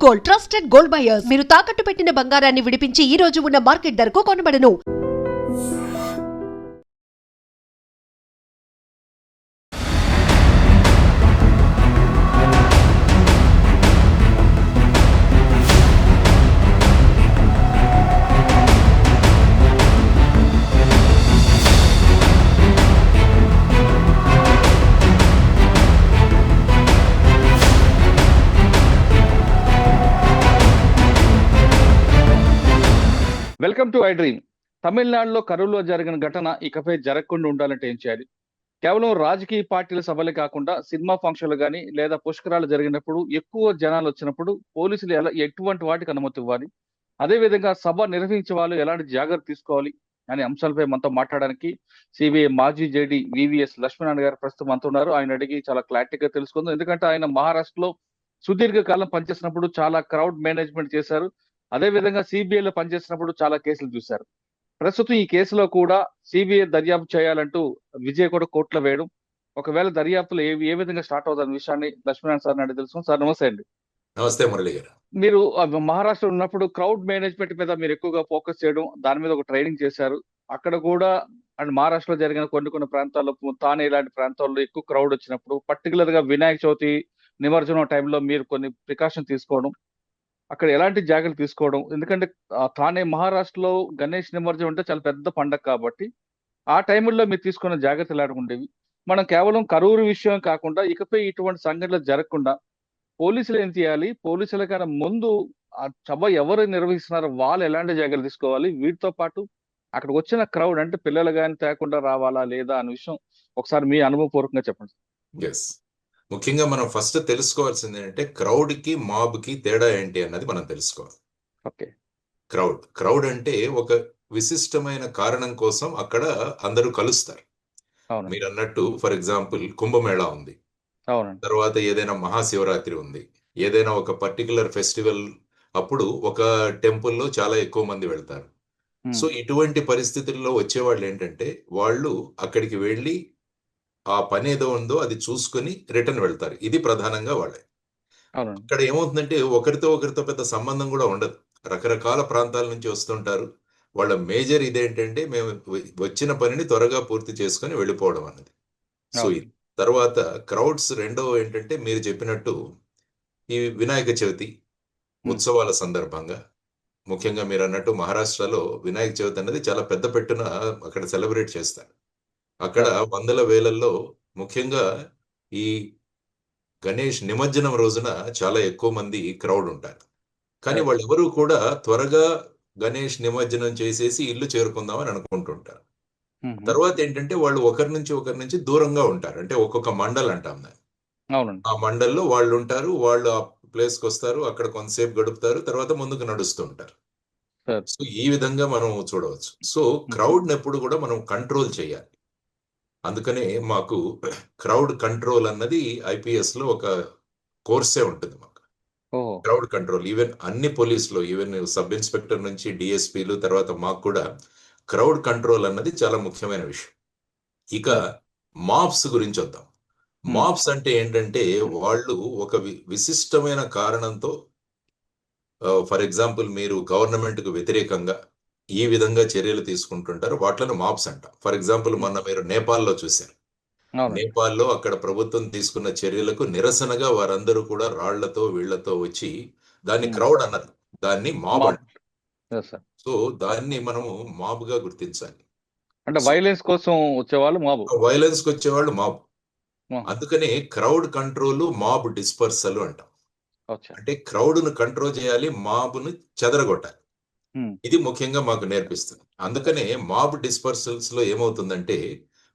Gold, trusted gold buyers. మీరు తాకట్టు పెట్టిన బంగారాన్ని విడిపించి ఈ రోజు ఉన్న మార్కెట్ ధరకు కొనబడను. Welcome to iDream. తమిళనాడులో కరూరులో జరిగిన ఘటన ఇకపై జరగకుండా ఉండాలంటే ఏం చేయాలి? కేవలం రాజకీయ పార్టీల సభలే కాకుండా సినిమా ఫంక్షన్లు కానీ లేదా పుష్కరాలు జరిగినప్పుడు ఎక్కువ జనాలు వచ్చినప్పుడు పోలీసులు ఎటువంటి వాటికి అనుమతి ఇవ్వాలి? అదేవిధంగా సభ నిర్వహించే వాళ్ళు ఎలాంటి జాగ్రత్త తీసుకోవాలి అనే అంశాలపై మనతో మాట్లాడడానికి సిబిఐ మాజీ జేడీ వివిఎస్ లక్ష్మీనారాయణ గారు ప్రస్తుతం మనతో ఉన్నారు. ఆయన అడిగి చాలా క్లారిటీగా తెలుసుకుందాం. ఎందుకంటే ఆయన మహారాష్ట్రలో సుదీర్ఘకాలం పనిచేసినప్పుడు చాలా క్రౌడ్ మేనేజ్మెంట్ చేశారు. అదే విధంగా సిబిఐలో పనిచేసినప్పుడు చాలా కేసులు చూశారు. ప్రస్తుతం ఈ కేసులో కూడా సిబిఐ దర్యాప్తు చేయాలంటూ విజయ్ కూడా కోర్టులో వేయడం, ఒకవేళ దర్యాప్తులు ఏ విధంగా స్టార్ట్ అవుతున్న విషయాన్ని లక్ష్మీనారాయణ సార్ అడిగి తెలుసుకున్నాం. సార్ నమస్తే అండి. నమస్తే మురళి గారు. మీరు మహారాష్ట్ర ఉన్నప్పుడు క్రౌడ్ మేనేజ్మెంట్ మీద మీరు ఎక్కువగా ఫోకస్ చేయడం, దాని మీద ఒక ట్రైనింగ్ చేశారు. అక్కడ కూడా అండ్ మహారాష్ట్రలో జరిగిన కొన్ని ప్రాంతాల్లో, తానే ఇలాంటి ప్రాంతాల్లో ఎక్కువ క్రౌడ్ వచ్చినప్పుడు, పర్టికులర్ గా వినాయక చవితి నిమజ్జనం టైంలో మీరు కొన్ని ప్రికాషన్ తీసుకోవడం, అక్కడ ఎలాంటి జాగ్రత్తలు తీసుకోవడం, ఎందుకంటే తానే మహారాష్ట్రలో గణేష్ నిమజ్జనం అంటే చాలా పెద్ద పండగ కాబట్టి ఆ టైంలో మీరు తీసుకున్న జాగ్రత్తలు ఎలాంటి ఉండేవి? మనం కేవలం కరూరు విషయం కాకుండా ఇకపై ఇటువంటి సంఘటనలు జరగకుండా పోలీసులు ఏం చేయాలి? పోలీసుల కన్నా ముందు ఆ సభ ఎవరు నిర్వహిస్తున్నారో వాళ్ళు ఎలాంటి జాగ్రత్తలు తీసుకోవాలి? వీటితో పాటు అక్కడికి వచ్చిన క్రౌడ్ అంటే పిల్లలు కానీ తేకుండా రావాలా లేదా అనే విషయం ఒకసారి మీ అనుభవపూర్వకంగా చెప్పండి. ఎస్, ముఖ్యంగా మనం ఫస్ట్ తెలుసుకోవాల్సింది ఏంటంటే క్రౌడ్ కి మాబ్ కి తేడా ఏంటి అన్నది మనం తెలుసుకోవాలి. ఓకే. క్రౌడ్ అంటే ఒక విశిష్టమైన కారణం కోసం అక్కడ అందరూ కలుస్తారు. మీరు అన్నట్టు ఫర్ ఎగ్జాంపుల్ కుంభమేళా ఉంది, తర్వాత ఏదైనా మహాశివరాత్రి ఉంది, ఏదైనా ఒక పర్టికులర్ ఫెస్టివల్ అప్పుడు ఒక టెంపుల్లో చాలా ఎక్కువ మంది వెళ్తారు. సో ఇటువంటి పరిస్థితుల్లో వచ్చేవాళ్ళు ఏంటంటే వాళ్ళు అక్కడికి వెళ్ళి ఆ పని ఏదో ఉందో అది చూసుకుని రిటర్న్ వెళ్తారు. ఇది ప్రధానంగా వాళ్ళే. అక్కడ ఏమవుతుందంటే ఒకరితో పెద్ద సంబంధం కూడా ఉండదు. రకరకాల ప్రాంతాల నుంచి వస్తుంటారు. వాళ్ళ మేజర్ ఇదేంటంటే మేము వచ్చిన పనిని త్వరగా పూర్తి చేసుకొని వెళ్ళిపోవడం అన్నది. సో ఇది తర్వాత క్రౌడ్స్ రెండవ ఏంటంటే మీరు చెప్పినట్టు ఈ వినాయక చవితి ఉత్సవాల సందర్భంగా, ముఖ్యంగా మీరు అన్నట్టు మహారాష్ట్రలో వినాయక చవితి అనేది చాలా పెద్ద పెట్టున అక్కడ సెలబ్రేట్ చేస్తారు. అక్కడ వందల వేలల్లో ముఖ్యంగా ఈ గణేష్ నిమజ్జనం రోజున చాలా ఎక్కువ మంది క్రౌడ్ ఉంటారు. కానీ వాళ్ళెవరూ కూడా త్వరగా గణేష్ నిమజ్జనం చేసేసి ఇల్లు చేరుకుందామని అనుకుంటుంటారు. తర్వాత ఏంటంటే వాళ్ళు ఒకరి నుంచి దూరంగా ఉంటారు. అంటే ఒక్కొక్క మండల్ అంటాం దాన్ని. ఆ మండల్లో వాళ్ళు ఉంటారు. వాళ్ళు ఆ ప్లేస్కి వస్తారు, అక్కడ కొంతసేపు గడుపుతారు, తర్వాత ముందుకు నడుస్తుంటారు. సో ఈ విధంగా మనం చూడవచ్చు. సో క్రౌడ్ ఎప్పుడు కూడా మనం కంట్రోల్ చేయాలి. అందుకనే మాకు క్రౌడ్ కంట్రోల్ అన్నది ఐపీఎస్ లో ఒక కోర్సే ఉంటుంది మాకు. క్రౌడ్ కంట్రోల్ ఈవెన్ అన్ని పోలీసులో, ఈవెన్ సబ్ ఇన్స్పెక్టర్ నుంచి డిఎస్పీలు, తర్వాత మాకు కూడా క్రౌడ్ కంట్రోల్ అన్నది చాలా ముఖ్యమైన విషయం. ఇక మాబ్స్ గురించి వద్దాం. మాబ్స్ అంటే ఏంటంటే వాళ్ళు ఒక విశిష్టమైన కారణంతో, ఫర్ ఎగ్జాంపుల్ మీరు గవర్నమెంట్ కు వ్యతిరేకంగా ఈ విధంగా చర్యలు తీసుకుంటుంటారు, వాటిని మాబ్స్ అంటాం. ఫర్ ఎగ్జాంపుల్ మొన్న మీరు నేపాల్లో చూశారు. నేపాల్లో అక్కడ ప్రభుత్వం తీసుకున్న చర్యలకు నిరసనగా వారందరూ కూడా రాళ్లతో వీళ్లతో వచ్చి దాన్ని క్రౌడ్ అన్నారు, దాన్ని మాబ్ అంటారు. సో దాన్ని మనము మాబ్ గా గుర్తించాలి. అంటే వైలెన్స్ కోసం వచ్చేవాళ్ళు మాబ్, వైలెన్స్ కి వచ్చేవాళ్ళు మాబ్. అందుకనే క్రౌడ్ కంట్రోల్, మాబ్ డిస్పర్సల్ అంటాం. అంటే క్రౌడ్ ను కంట్రోల్ చేయాలి, మాబ్ ను చెదరగొట్టాలి. ఇది ముఖ్యంగా మాకు నేర్పిస్తుంది. అందుకనే మాబ్ డిస్పర్సల్స్ లో ఏమవుతుందంటే,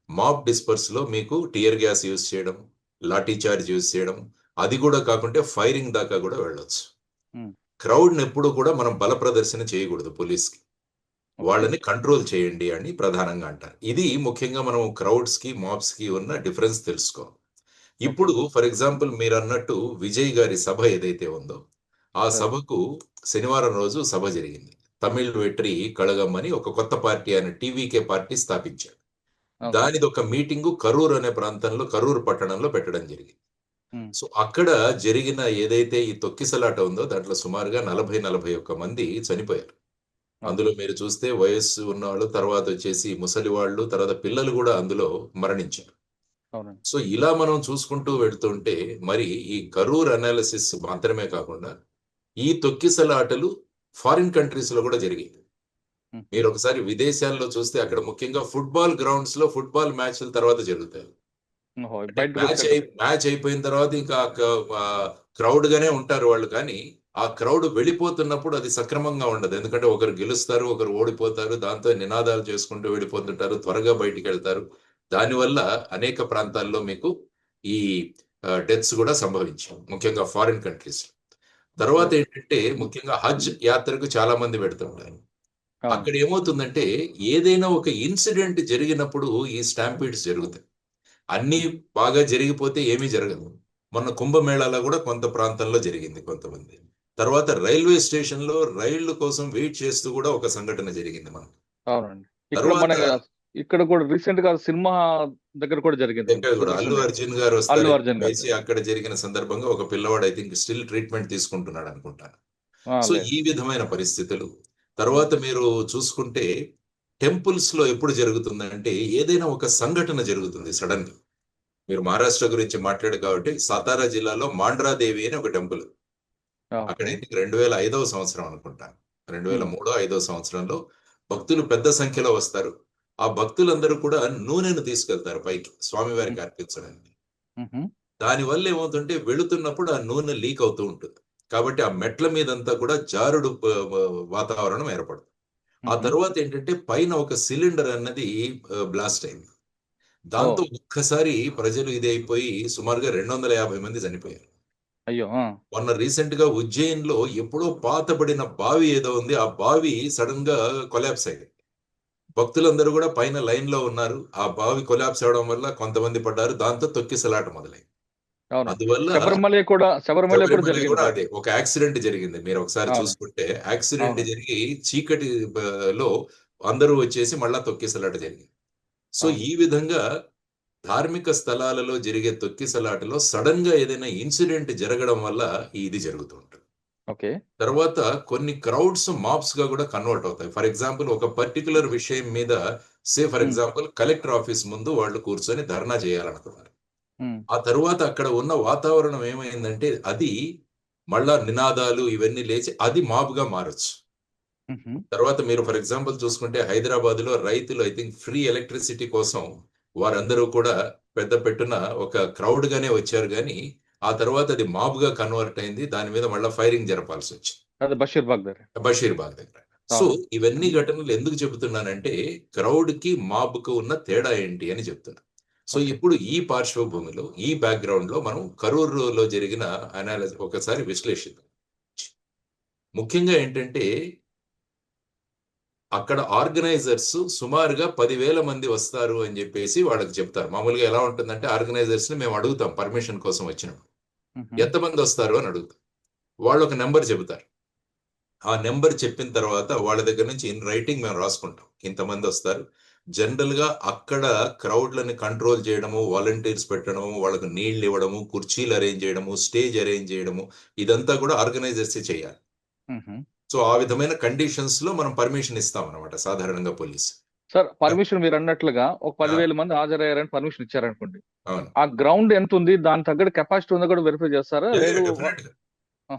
మాబ్ డిస్పర్స్ లో మీకు టియర్ గ్యాస్ యూజ్ చేయడం, లాఠీ చార్జ్ యూజ్ చేయడం, అది కూడా కాకుంటే ఫైరింగ్ దాకా కూడా వెళ్ళొచ్చు. క్రౌడ్ ని ఎప్పుడు కూడా మనం బల ప్రదర్శన చేయకూడదు. పోలీస్కి వాళ్ళని కంట్రోల్ చేయండి అని ప్రధానంగా అంటారు. ఇది ముఖ్యంగా మనం క్రౌడ్స్ కి మాబ్స్ కి ఉన్న డిఫరెన్స్ తెలుసుకోవాలి. ఇప్పుడు ఫర్ ఎగ్జాంపుల్ మీరు అన్నట్టు విజయ్ గారి సభ ఏదైతే ఉందో, ఆ సభకు శనివారం రోజు సభ జరిగింది. తమిళ్ వెట్రి కళగం అని ఒక కొత్త పార్టీ ఆయన టీవీకే పార్టీ స్థాపించాడు. దానిది ఒక మీటింగు కరూర్ అనే ప్రాంతంలో, కరూర్ పట్టణంలో పెట్టడం జరిగింది. సో అక్కడ జరిగిన ఏదైతే ఈ తొక్కిసలాట ఉందో దాంట్లో సుమారుగా 40-41 మంది చనిపోయారు. అందులో మీరు చూస్తే వయస్సు ఉన్నవాళ్ళు, తర్వాత వచ్చేసి ముసలి వాళ్ళు, తర్వాత పిల్లలు కూడా అందులో మరణించారు. సో ఇలా మనం చూసుకుంటూ వెళ్తుంటే మరి ఈ కరూర్ అనాలిసిస్ మాత్రమే కాకుండా ఈ తొక్కిసలాటలు ఫారిన్ కంట్రీస్ లో కూడా జరిగాయి. మీరు ఒకసారి విదేశాల్లో చూస్తే అక్కడ ముఖ్యంగా ఫుట్బాల్ గ్రౌండ్స్ లో ఫుట్బాల్ మ్యాచ్ల తర్వాత జరుగుతాయి. మ్యాచ్ అయిపోయిన తర్వాత ఇంకా క్రౌడ్ గానే ఉంటారు వాళ్ళు, కానీ ఆ క్రౌడ్ వెళ్ళిపోతున్నప్పుడు అది సక్రమంగా ఉండదు. ఎందుకంటే ఒకరు గెలుస్తారు, ఒకరు ఓడిపోతారు, దాంతో నినాదాలు చేసుకుంటూ వెళ్ళిపోతుంటారు, త్వరగా బయటికి వెళ్తారు. దానివల్ల అనేక ప్రాంతాల్లో మీకు ఈ డెత్స్ కూడా సంభవించాయి, ముఖ్యంగా ఫారిన్ కంట్రీస్. తర్వాత ఏంటంటే ముఖ్యంగా హజ్ యాత్రకు చాలా మంది పెడుతుంటారు. అక్కడ ఏమవుతుందంటే ఏదైనా ఒక ఇన్సిడెంట్ జరిగినప్పుడు ఈ స్టాంపీడ్స్ జరుగుతాయి. అన్ని బాగా జరిగిపోతే ఏమీ జరగదు. మొన్న కుంభమేళాలో కూడా కొంత ప్రాంతంలో జరిగింది కొంతమంది. తర్వాత రైల్వే స్టేషన్ లో రైళ్ల కోసం వెయిట్ చేస్తూ కూడా ఒక సంఘటన జరిగింది మనకు. ఇక్కడ కూడా రీసెంట్ గా సినిమా దగ్గర కూడా జరిగింది. అల్లు అర్జున్ గారు వస్తారు, అక్కడ జరిగిన సందర్భంగా ఒక పిల్లవాడు ఐ థింక్ స్టిల్ ట్రీట్మెంట్ తీసుకుంటున్నాడు అనుకుంటాను. సో ఈ విధమైన పరిస్థితులు. తర్వాత మీరు చూసుకుంటే టెంపుల్స్ లో ఎప్పుడు జరుగుతుందంటే ఏదైనా ఒక సంఘటన జరుగుతుంది సడన్ గా. మీరు మహారాష్ట్ర గురించి మాట్లాడు కాబట్టి సాతారా జిల్లాలో మాండ్రాదేవి అని ఒక టెంపుల్. అక్కడ 2005వ సంవత్సరం అనుకుంటాను, 2003-5వ సంవత్సరంలో భక్తులు పెద్ద సంఖ్యలో వస్తారు. ఆ భక్తులందరూ కూడా నూనెను తీసుకెళ్తారు పైకి స్వామివారికి అర్పించడానికి. దానివల్ల ఏమవుతుంటే వెళుతున్నప్పుడు ఆ నూనె లీక్ అవుతూ ఉంటుంది. కాబట్టి ఆ మెట్ల మీదంతా కూడా జారుడు వాతావరణం ఏర్పడుతుంది. ఆ తర్వాత ఏంటంటే పైన ఒక సిలిండర్ అన్నది బ్లాస్ట్ అయింది. దాంతో ఒక్కసారి ప్రజలు ఇది అయిపోయి సుమారుగా 250 మంది చనిపోయారు. అయ్యో. మొన్న రీసెంట్ గా ఉజ్జయిన్ లో ఎప్పుడో పాతబడిన బావి ఏదో ఉంది, ఆ బావి సడన్ గా కొలాప్స్ అయింది. భక్తులందరూ కూడా పైన లైన్ లో ఉన్నారు. ఆ బావి కొలాప్స్ అవడం వల్ల కొంతమంది పడ్డారు. దాంతో తొక్కిసలాట మొదలైంది. అందువల్ల శబరిమల కూడా అదే ఒక యాక్సిడెంట్ జరిగింది. మీరు ఒకసారి చూసుకుంటే యాక్సిడెంట్ జరిగి చీకటి లో అందరూ వచ్చేసి మళ్ళా తొక్కిసలాట జరిగింది. సో ఈ విధంగా ధార్మిక స్థలాలలో జరిగే తొక్కిసలాటలో సడన్ గా ఏదైనా ఇన్సిడెంట్ జరగడం వల్ల ఇది జరుగుతూ ఉంటుంది. తర్వాత కొన్ని క్రౌడ్స్ మాప్స్ గా కూడా కన్వర్ట్ అవుతాయి. ఫర్ ఎగ్జాంపుల్ ఒక పర్టికులర్ విషయం మీద ఫర్ ఎగ్జాంపుల్ కలెక్టర్ ఆఫీస్ ముందు వాళ్ళు కూర్చొని ధర్నా చేయాలనుకున్నారు. ఆ తరువాత అక్కడ ఉన్న వాతావరణం ఏమైందంటే అది మళ్ళా నినాదాలు ఇవన్నీ లేచి అది మాబ్ గా మారచ్చు. తర్వాత మీరు ఫర్ ఎగ్జాంపుల్ చూసుకుంటే హైదరాబాద్ లో రైతులు ఐ థింక్ ఫ్రీ ఎలక్ట్రిసిటీ కోసం వారందరూ కూడా పెద్ద పెట్టున ఒక క్రౌడ్ గానే వచ్చారు, కానీ ఆ తర్వాత అది మాబ్ గా కన్వర్ట్ అయింది. దాని మీద మళ్ళీ ఫైరింగ్ జరపాల్సి వచ్చింది బషీర్బాగ్ దగ్గర. సో ఇవన్నీ ఘటనలు ఎందుకు చెబుతున్నానంటే క్రౌడ్ కి మాబ్ కు ఉన్న తేడా ఏంటి అని చెప్తున్నా. సో ఇప్పుడు ఈ పార్శ్వభూమిలో ఈ బ్యాక్గ్రౌండ్ లో మనం కరూరులో జరిగిన అనాలిసిస్ ఒకసారి విశ్లేషిద్దాం. ముఖ్యంగా ఏంటంటే అక్కడ ఆర్గనైజర్స్ సుమారుగా 10,000 మంది వస్తారు అని చెప్పేసి వాళ్ళకి చెప్తారు. మామూలుగా ఎలా ఉంటుందంటే ఆర్గనైజర్స్ ని మేము అడుగుతాం పర్మిషన్ కోసం వచ్చినప్పుడు ఎంతమంది వస్తారు అని అడుగుతాం. వాళ్ళు ఒక నెంబర్ చెబుతారు. ఆ నెంబర్ చెప్పిన తర్వాత వాళ్ళ దగ్గర నుంచి ఇన్ రైటింగ్ మేము రాసుకుంటాం ఇంతమంది వస్తారు. జనరల్ గా అక్కడ క్రౌడ్లను కంట్రోల్ చేయడము, వాలంటీర్స్ పెట్టడము, వాళ్ళకు నీళ్లు ఇవ్వడము, కుర్చీలు అరేంజ్ చేయడము, స్టేజ్ అరేంజ్ చేయడము, ఇదంతా కూడా ఆర్గనైజర్స్ చేయాలి. సో ఆ విధమైన కండిషన్స్ లో మనం పర్మిషన్ ఇస్తాం అనమాట సాధారణంగా పోలీస్. సార్ పర్మిషన్ మీరు అన్నట్లుగా ఒక 10,000 మంది హాజరయ్యారని పర్మిషన్ ఇచ్చారనుకోండి, ఆ గ్రౌండ్ ఎంత ఉంది దాని తగ్గట్టు కెపాసిటీ ఉందో కూడా వెరిఫై చేస్తారా?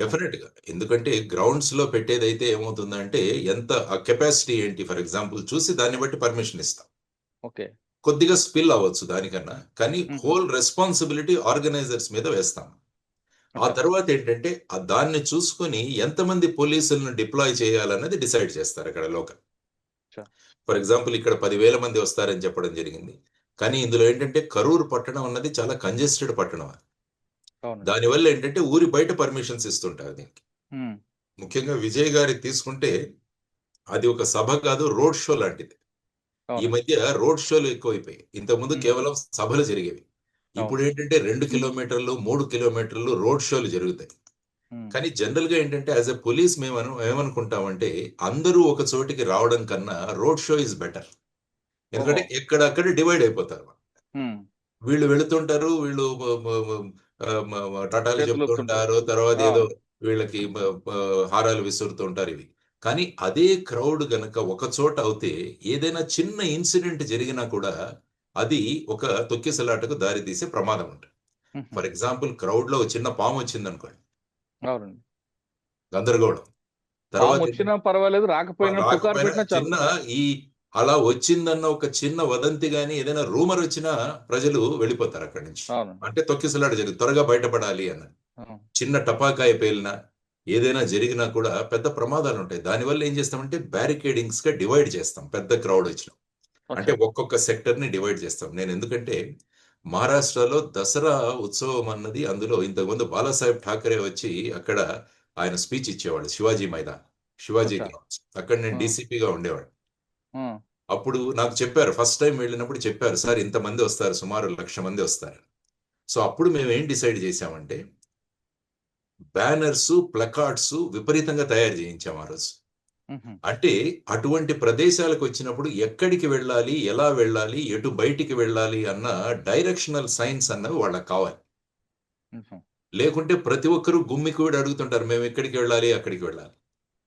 డెఫినెట్ గా. ఎందుకంటే గ్రౌండ్స్ లో పెట్టేదైతే ఏమవుతుందంటే ఎంత కెపాసిటీ ఏంటి ఫర్ ఎగ్జాంపుల్ చూసి దాన్ని బట్టి పర్మిషన్ ఇస్తాం. కొద్దిగా స్పిల్ అవ్వచ్చు దానికన్నా, కానీ హోల్ రెస్పాన్సిబిలిటీ ఆర్గనైజర్స్ మీద వేస్తాం. ఆ తర్వాత ఏంటంటే దాన్ని చూసుకుని ఎంతమంది పోలీసులను డిప్లాయ్ చేయాలన్నది డిసైడ్ చేస్తారు అక్కడ లోకల్. ఫర్ ఎగ్జాంపుల్ ఇక్కడ 10,000 మంది వస్తారని చెప్పడం జరిగింది, కానీ ఇందులో ఏంటంటే కరూరు పట్టణం అన్నది చాలా కంజెస్టెడ్ పట్టణం. దానివల్ల ఏంటంటే ఊరి బయట పర్మిషన్స్ ఇస్తుంటారు దీనికి. ముఖ్యంగా విజయ్ గారికి తీసుకుంటే అది ఒక సభ కాదు, రోడ్ షో లాంటిది. ఈ మధ్య రోడ్ షోలు ఎక్కువైపోయాయి. ఇంతకుముందు కేవలం సభలు జరిగేవి. ఇప్పుడు ఏంటంటే 2 కిలోమీటర్లు 3 కిలోమీటర్లు రోడ్ షోలు జరుగుతాయి. కానీ జనరల్ గా ఏంటంటే యాజ్ ఎ పోలీస్ మేము ఏమనుకుంటామంటే అందరూ ఒక చోటికి రావడం కన్నా రోడ్ షో ఇస్ బెటర్. ఎందుకంటే ఎక్కడక్కడ డివైడ్ అయిపోతారు. వీళ్ళు వెళుతుంటారు, వీళ్ళు టటాలు చేతులు చెప్తూ ఊపుతుంటారు. ఉంటారు. తర్వాత ఏదో అవును. వీళ్ళకి హారాలు విసురుతూ ఉంటారు ఇవి. కానీ అదే క్రౌడ్ గనక ఒక చోట అవుతే ఏదైనా చిన్న ఇన్సిడెంట్ జరిగినా కూడా అది ఒక తొక్కిసలాటకు దారి తీసే ప్రమాదం ఉంటుంది. హుహు. ఫర్ ఎగ్జాంపుల్ క్రౌడ్‌లో ఒక చిన్న పాము వచ్చిందనుకోండి. అవునండి. గందరగోళం. తర్వాత పామొచ్చినా పర్వాలేదు, రాకపోయినా పుకారు రాకపోయినా పెట్టినా చాలు. చిన్న ఈ అలా వచ్చిందన్న ఒక చిన్న వదంతి గాని, ఏదైనా రూమర్ వచ్చినా ప్రజలు వెళ్ళిపోతారు అక్కడి నుంచి. అవును. అంటే తొక్కిసలాట జరుగుతుంది. త్వరగా బయటపడాలి అన్నది. అవును. చిన్న టపాకాయ పేలినా, ఏదైనా జరిగినా కూడా పెద్ద ప్రమాదాలుంటాయి. దానివల్ల ఏం చేస్తామంటే బ్యారికేడింగ్స్‌గా డివైడ్ చేస్తాం పెద్ద క్రౌడ్ వచ్చినప్పుడు. అంటే అచ్చా! ఒక్కొక్క సెక్టర్‌ని డివైడ్ చేస్తాం. నేనెందుకంటే మహారాష్ట్రలో దసరా ఉత్సవం అన్నది అందులో ఇంతకుముందు బాలాసాహెబ్ ఠాకరే వచ్చి అక్కడ ఆయన స్పీచ్ ఇచ్చేవాడు శివాజీ మైదాన్. శివాజీ అచ్చా! గ్రౌండ్స్. అక్కడ నేను ఆ! డీసీపీగా ఉండేవాడిని. ఆ! అప్పుడు నాకు చెప్పారు ఫస్ట్ టైమ్ వెళ్ళినప్పుడు చెప్పారు. "సార్ ఇంతమంది వస్తారు. సుమారు 1,00,000 మంది వస్తారు." సో అప్పుడు మేమేం డిసైడ్ చేశామంటే బ్యానర్సు, ప్లకార్డ్సు విపరీతంగా తయారు చేయించాం ఆ రోజు. హుహు. అంటే అటువంటి ప్రదేశాలకొచ్చినప్పుడు ఎక్కడికి వెళ్ళాలి? ఎలా వెళ్ళాలి? ఎటు బయటికి వెళ్ళాలి? అన్న డైరెక్షనల్ సైన్స్ అన్నవి వాళ్ళకి కావాలి. హుహు. లేకుంటే ప్రతి ఒక్కరు గుమ్మికూడి అడుగుతుంటారు. మేము ఎక్కడికి వెళ్ళాలి? అక్కడికి వెళ్ళాలి.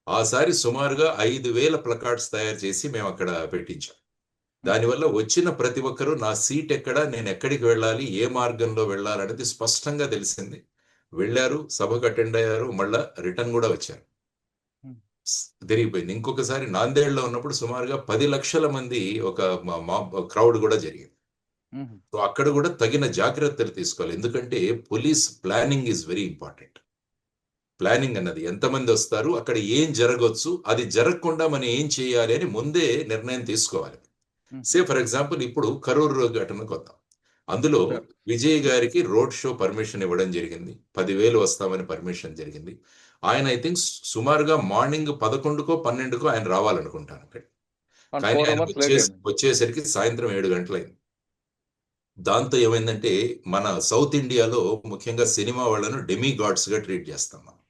ఆసారి సుమారుగా 5,000 ప్లకార్డ్స్ తయారు చేసి మేమక్కడ పెట్టించాం. హుహు. దానివల్ల వచ్చిన ప్రతి ఒక్కరు నా సీట్ ఎక్కడ? నేను ఎక్కడికి వెళ్ళాలి? ఏ మార్గంలో వెళ్ళాలనేది స్పష్టంగా తెలిసింది. వెళ్లారు, సభకు అటెండ్ అయ్యారు. మళ్ళా రిటర్న్ గూడా వచ్చారు. హ్మ్. తిరిగిపోయింది. ఇంకొకసారి నాందేడ్‌లో ఉన్నప్పుడు సుమారుగా 10,00,000 మంది ఒక క్రౌడ్ గూడా జరిగింది. హుహు. సో, అక్కడ గూడా తగిన జాగ్రత్తలు తీసుకోవాలి. ఎందుకంటే police planning is very important. Planning అన్నది ఎంతమందొస్తారు? అక్కడ ఏం జరగొచ్చు? అది జరగకుండా మనం ఏం చేయాలి అని ముందే నిర్ణయం తీసుకోవాలి. హుహు. ఫర్ ఎగ్జాంపుల్ ఇప్పుడు కరూర్ ఘటనకొద్దాం. అందులో షూర్. విజయ్ గారికి రోడ్ షో పర్మిషన్ ఇవ్వడం జరిగింది. 10,000 వస్తామని పర్మిషన్ జరిగింది. ఆయన ఐ థింక్ సుమారుగా మార్నింగ్ 11కో, 12కో ఆయన రావాలనుకుంటాను అక్కడికి. అవును. కానీ 4 ఆయన అవర్స్ లేట్ అయింది. వచ్చేసరికి సాయంత్రం 7 గంటలయింది. దాంతో ఏమైందంటే మన సౌత్ ఇండియాలో ముఖ్యంగా సినిమా వాళ్ళను డెమి గాడ్స్‌గా ట్రీట్ చేస్తాం మనం.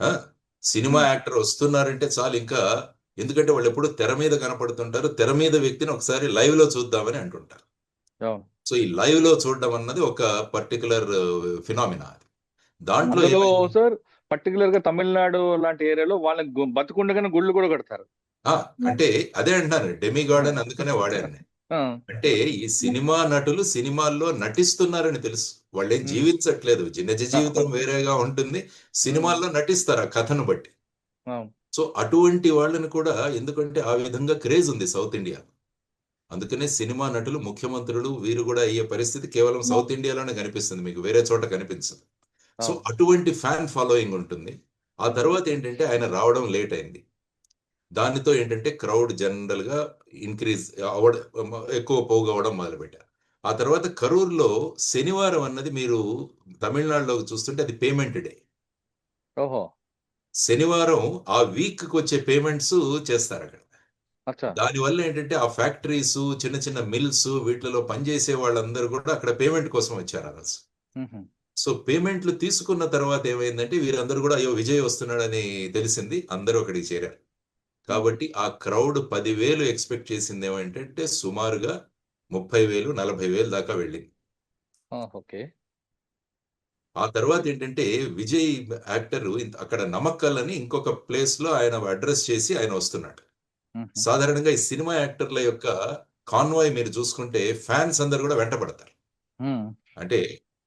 ఆ! సినిమా హ్మ్. యాక్టర్ వస్తున్నారంటే చాలు ఇంకా ఎందుకంటే వాళ్ళెప్పుడూ తెర మీద కనపడుతుంటారు. తెర మీద వ్యక్తిని ఒకసారి లైవ్‌లో చూద్దామని అంటుంటారు. అవును. సో, ఈ లైవ్‌లో చూడడం అన్నది ఒక పర్టిక్యులర్ ఫినామినా అది. దాంట్లో అందులో ఏమైంది సార్ పర్టిక్యులర్‌గా తమిళనాడు లాంటి ఏరియాలో వాళ్ళకి బతికుండగానే గుళ్ళు గూడా కడతారు. ఆ! అంటే అదే అంటున్నాను. డెమిగాడ్ ఆ! అని అందుకనే వాడాను నేను. ఆ! అంటే ఈ సినిమా నటులు సినిమాల్లో నటిస్తున్నారని తెలుసు. వాళ్ళేం హ్మ్. జీవించట్లేదు. నిజ జీవితం అవును. వేరేగా ఉంటుంది. హ్మ్. సినిమాల్లో నటిస్తారు ఆ కథను బట్టి. అవును. సో, అటువంటి వాళ్ళని కూడా ఎందుకంటే ఆ విధంగా క్రేజ్ ఉంది సౌత్ ఇండియాలో. అందుకనే సినిమా నటులు, ముఖ్యమంత్రులు వీరు గూడా అయ్యే పరిస్థితి కేవలం సౌత్ ఇండియాలోనే కనిపిస్తుంది. మీకు వేరే చోట కనిపించదు. సో, అవును. అటువంటి ఫ్యాన్ ఫాలోయింగ్ ఉంటుంది. ఆ హ్మ్. తర్వాత ఏంటంటే ఆయన రావడం లేట్ అయింది. దానితో ఏంటంటే క్రౌడ్ జనరల్‌గా ఇంక్రీజ్ ఎక్కువ పోగవ్వడం మొదలుపెట్టారు. ఆ తర్వాత కరూర్‌లో శనివారం అన్నది మీరు తమిళనాడులో చూస్తుంటే అది పేమెంట్ డే. ఓహో! శనివారం ఆ వీక్‌కొచ్చే పేమెంట్స్ చేస్తారక్కడ. అచ్చా! దానివల్ల ఏంటంటే ఆ ఫ్యాక్టరీసు, చిన్న చిన్న మిల్స్ వీటిలలో పనిచేసే వాళ్ళందరూ కూడా అక్కడ పేమెంట్ కోసం వచ్చారు ఆ రోజు. హుహు. సో, పేమెంట్‌లు తీసుకున్న తర్వాత ఏమైందంటే వీరందరూ గూడా అయ్యో! విజయ్ వస్తున్నాడని తెలిసింది. అందరూ అక్కడికి చేరారు. హుహు. కాబట్టి ఆ క్రౌడ్ 10,000 ఎక్స్‌పెక్ట్ చేసిందేమేంటంటే సుమారుగా 30,000, 40,000 దాకా వెళ్ళింది. ఆ! ఓకే. ఆ తర్వాతేంటంటే విజయ్ యాక్టరు అక్కడ నమక్కల్ అని ఇంకొక ప్లేస్‌లో ఆయన అడ్రెస్ చేసి ఆయన వస్తున్నాడు. హుహు. సాధారణంగా ఈ సినిమా యాక్టర్ల యొక్క కాన్వాయ్ మీరు చూసుకుంటే ఫాన్స్ అందరూ గూడా వెంటపడతారు. హ్మ్. అంటే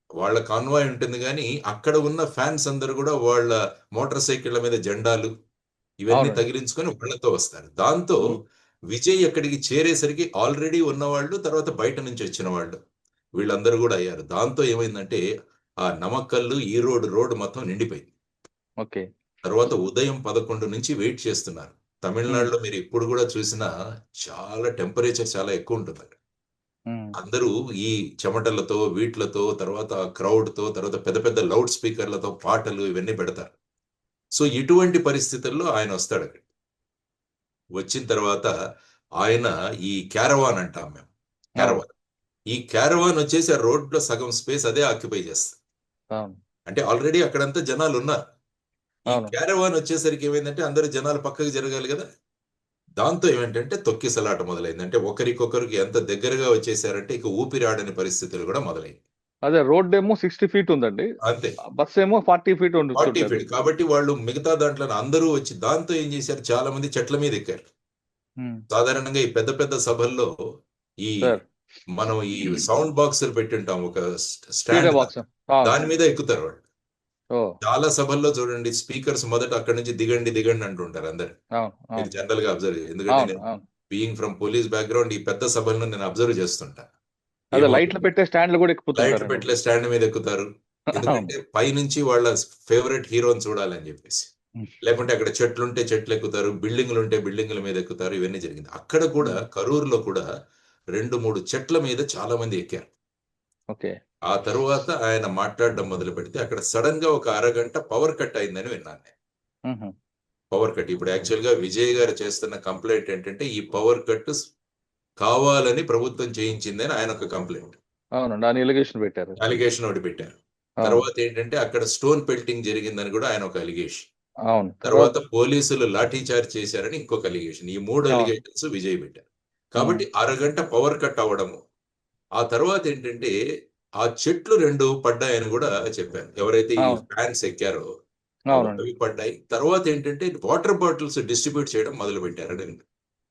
వాళ్ళ కాన్వాయ్ ఉంటుంది గానీ, అక్కడ ఉన్న ఫాన్స్ అందరూ గూడా వాళ్ళ మోటార్ సైకిళ్ళ మీద జెండాలు ఇవన్నీ అవునండి. తగిలించుకొని వాళ్ళతో వస్తారు. దాంతో హ్మ్. విజయ్ అక్కడికి చేరేసరికి ఆల్రెడీ ఉన్నవాళ్ళు, తర్వాత బయట నుంచి వచ్చిన వాళ్ళు. వీళ్ళందరూ గూడా అయ్యారు. దాంతో ఏమైందంటే, ఆ నమక్కల్లు, ఈరోడ్ రోడ్ మొత్తం నిండిపోయింది. ఓకే. తర్వాత ఉదయం 11 నుంచి వెయిట్ చేస్తున్నారు. హ్మ్. తమిళనాడులో మీరు ఇప్పుడు గూడా చూసినా చాలా టెంపరేచర్ చాలా ఎక్కువుంటుందక్కడ. హ్మ్. అందరూ ఈ చెమటలతో, వీట్లతో, తర్వాత క్రౌడ్‌తో, తర్వాత పెద్ద పెద్ద లౌడ్ స్పీకర్‌లతో పాటలు ఇవన్నీ పెడతారు. సో, ఇటువంటి పరిస్థితుల్లో ఆయనొస్తాడక్కడికి. వచ్చిన తర్వాత ఆయన ఈ క్యారవాన్ అంటాం మేము. అవును. క్యారవాన్. ఈ క్యారవాన్ వచ్చేసి ఆ రోడ్‌లో సగం స్పేస్ అదే ఆక్యుపై చేస్తది. అవును. అంటే ఆల్రెడీ అక్కడంతా జనాలున్నారు. ఈ అవును. క్యారవాన్ వచ్చేసరికి ఏమైందంటే అందరూ జనాలు పక్కకి జరగాలి గదా! దాంతో ఏమేంటంటే తొక్కిసలాట మొదలైంది. అంటే ఒకరికొకరికి ఎంత దగ్గరగా వచ్చేసారంటే ఇక ఊపిరాడని పరిస్థితులు గూడా మొదలయ్యాయి. అదే రోడ్ ఏమో 60 ఫీట్ ఉందండి, అంతే, బస్ ఏమో 40 ఫీట్ 40 ఉంటుంటది. ఫీట్. కాబట్టి వాళ్ళు మిగతా దాంట్లో అందరూ వచ్చి దాంతో ఏం చేశారు, చాలా మంది చెట్ల మీద ఎక్కారు. సాధారణంగా ఈ పెద్ద పెద్ద సభల్లో ఈ సార్ మనం ఈ సౌండ్ బాక్సులు పెట్టుంటాం ఒక స్పీకర్ స్టాండ్, బాక్స్. దాని మీద ఎక్కుతారు వాళ్ళు. ఓ చాలా సభల్లో చూడండి స్పీకర్స్ మొదట అక్కడి నుంచి దిగండి దిగండి అంటుంటారు అందరు. అవును మీరు అవును జనరల్ గా అబ్జర్వ్ చేయండి, ఎందుకంటే అవును నేను అవును. బీయింగ్ ఫ్రమ్ పోలీస్ బ్యాక్గ్రౌండ్ ఈ పెద్ద సభలను నేను అబ్జర్వ్ చేస్తుంటా. అదే లైట్లు ఏమవుతుంది, పెట్టే స్టాండ్లు కూడా లైట్లు ఎక్కుతుంటారండి. పెట్టలే స్టాండ్ మీద ఎక్కుతారు, అవును. ఎందుకంటే పైనుంచి వాళ్ళ ఫేవరెట్ హీరోని చూడాలని చెప్పేసి. లేకుంటే అక్కడ చెట్లు ఉంటే చెట్లు ఎక్కుతారు, బిల్డింగ్లు ఉంటే బిల్డింగ్ల మీద ఎక్కుతారు. ఇవన్నీ జరిగింది. అక్కడ కూడా కరూరులో కూడా 2-3 చెట్ల మీద చాలా మంది ఎక్కారు. ఓకే. ఆ తరువాత ఆయన మాట్లాడడం మొదలు పెడితే అక్కడ సడన్ గా ఒక అరగంట పవర్ కట్ అయిందని విన్నాను నేను. మ్హూ. పవర్ కట్ ఇప్పుడు యాక్చువల్ గా విజయ్ గారు చేస్తున్న కంప్లైంట్ ఏంటంటే ఈ పవర్ కట్ కావాలని ప్రభుత్వం చేయించిందని ఆయన ఒక కంప్లైంట్, అవునండి, ఆయన ఎలిగేషన్ పెట్టారు. అలిగేషన్ ఒకటి పెట్టారు. అవును తర్వాత ఏంటంటే అక్కడ స్టోన్ పెల్టింగ్ జరిగిందని కూడా ఆయన ఒక అలిగేషన్. అవును. తర్వాత పోలీసులు లాఠీ చార్జ్ చేశారని ఇంకొక అలిగేషన్. ఈ 3 అవును. అలిగేషన్స్ విజయ్ పెట్టారు. కాబట్టి అరగంట పవర్ కట్ అవ్వడము, ఆ తర్వాత ఏంటంటే ఆ చెట్లు 2 పడ్డాయని కూడా చెప్పారు. ఎవరైతే ఈ అవును ఫ్యాన్స్ ఎక్కారో అవునండి. అవి పడ్డాయి. తర్వాత ఏంటంటే వాటర్ బాటిల్స్ డిస్ట్రిబ్యూట్ చేయడం మొదలు పెట్టారని.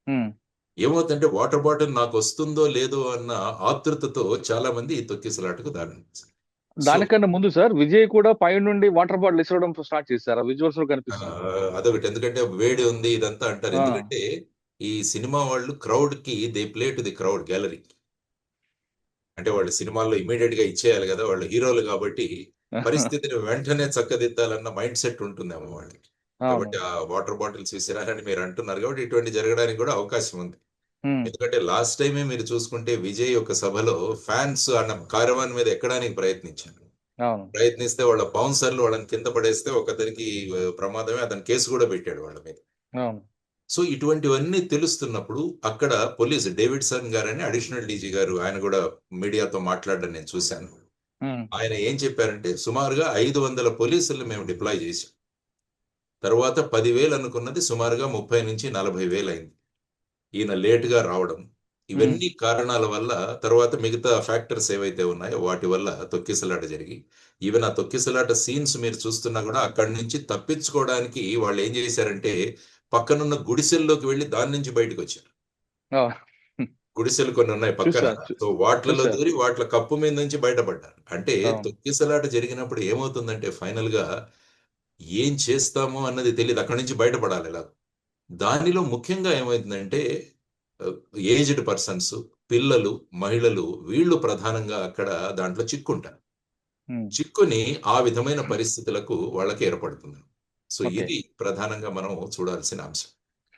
ఉమ్. ఏమవుతుందంటే వాటర్ బాటిల్ నాకు వస్తుందో లేదో అన్న ఆతృతతో చాలా మంది ఈ తొక్కిసలాటకు దారితీశారు. సో దానికన్నా ముందు సార్ విజయ్ కూడా పై నుండి వాటర్ బాటిల్ ఇవ్వడం స్టార్ట్ చేశారు, విజువల్స్ లో కనిపిస్తుంది. అదొకటి, ఎందుకంటే వేడి ఉంది ఇదంతా అంటారు. ఆ. ఎందుకంటే ఈ సినిమా వాళ్ళు క్రౌడ్ కి they play to the crowd gallery. అంటే వాళ్ళు సినిమాల్లో ఇమీడియట్ గా ఇచ్చేయాలి కదా, వాళ్ళు హీరోలు కాబట్టి పరిస్థితిని వెంటనే చక్కదిద్దాలన్న మైండ్ సెట్ ఉంటుందేమో వాళ్ళకి. అవును. కాబట్టి ఆ వాటర్ బాటిల్స్ విసిరారని మీరు అంటున్నారు కాబట్టి ఇటువంటి జరగడానికి కూడా అవకాశం ఉంది. ఉమ్. ఎందుకంటే లాస్ట్ టైమే మీరు చూసుకుంటే విజయ్ ఒక సభలో ఫ్యాన్స్ అన్న కారవాన్ మీద ఎక్కడానికి ప్రయత్నించారు. అవును ప్రయత్నిస్తే వాళ్ళ బౌన్సర్లు వాళ్ళని కింద పడేస్తే ఒకతనికి ప్రమాదమే, అతను కేసు కూడా పెట్టాడు వాళ్ళ మీద. అవును. సో ఇటువంటివన్నీ తెలుస్తున్నప్పుడు అక్కడ పోలీస్ డేవిడ్సన్ గారని అడిషనల్ డీజీ గారు, ఆయన కూడా మీడియాతో మాట్లాడడం నేను చూశాను. ఉమ్. ఆయన ఏం చెప్పారంటే సుమారుగా 500 పోలీసులు మేము డిప్లాయ్ చేశాం. తర్వాత 10,000 అనుకున్నది సుమారుగా 30,000-40,000 అయింది. ఈయన లేటుగా రావడం, ఉమ్. ఇవన్నీ కారణాల వల్ల తర్వాత మిగతా ఫ్యాక్టర్స్ ఏవైతే ఉన్నాయో వాటి వల్ల తొక్కిసలాట జరిగి, ఈవెన్ ఆ తొక్కిసలాట సీన్స్ మీరు చూస్తున్నా కూడా అక్కడి నుంచి తప్పించుకోవడానికి వాళ్ళు ఏం చేశారంటే పక్కనున్న గుడిసెల్లోకి వెళ్ళి దాని నుంచి బయటకు వచ్చారు. అవును. గుడిసెలు కొన్ని ఉన్నాయి పక్కన. చూసాను సో వాటిలలో చూసాను. దూరి వాటిల కప్పు మీద నుంచి బయటపడ్డారు. అంటే అవును. తొక్కిసలాట జరిగినప్పుడు ఏమవుతుందంటే ఫైనల్ గా ఏం చేస్తామో అన్నది తెలియదు. అక్కడి నుంచి బయటపడాలి ఎలా. దానిలో ముఖ్యంగా ఏమైందంటే ఏజ్డ్ పర్సన్స్, పిల్లలు, మహిళలు వీళ్ళు ప్రధానంగా అక్కడ దాంట్లో చిక్కుంటారు. ఉమ్. చిక్కుని ఆ విధమైన పరిస్థితులకు వాళ్ళకి ఏర్పడుతుంది. సో ఓకే ఇది ప్రధానంగా మనం చూడాల్సిన అంశం.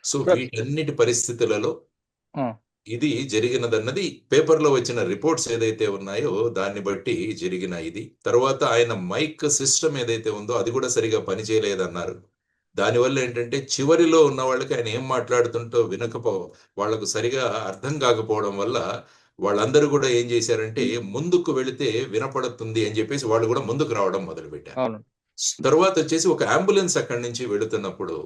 So sir. వీటన్నిటి పరిస్థితులలో ఆ. ఇది జరిగినదన్నది పేపర్‌లో వచ్చిన రిపోర్ట్స్ ఏదైతే ఉన్నాయో దాన్ని బట్టి జరిగిన ఇది. తర్వాత ఆయన మైక్ సిస్టమ్ ఏదైతే ఉందో అది కూడా సరిగ్గా పనిచేయలేదన్నారు. దానివల్ల ఏంటంటే చివరిలో ఉన్న వాళ్ళకి ఆయన ఏం మాట్లాడుతుంటో వాళ్ళకు సరిగా అర్థం కాకపోవడం వల్ల వాళ్ళందరూ కూడా ఏం చేశారంటే ముందుకు వెళితే వినపడుతుంది అని చెప్పేసి వాళ్ళు కూడా ముందుకు రావడం మొదలుపెట్టారు. అవును. తర్వాత వచ్చేసి ఒక అంబులెన్స్ అక్కడి నుంచి వెళుతున్నప్పుడు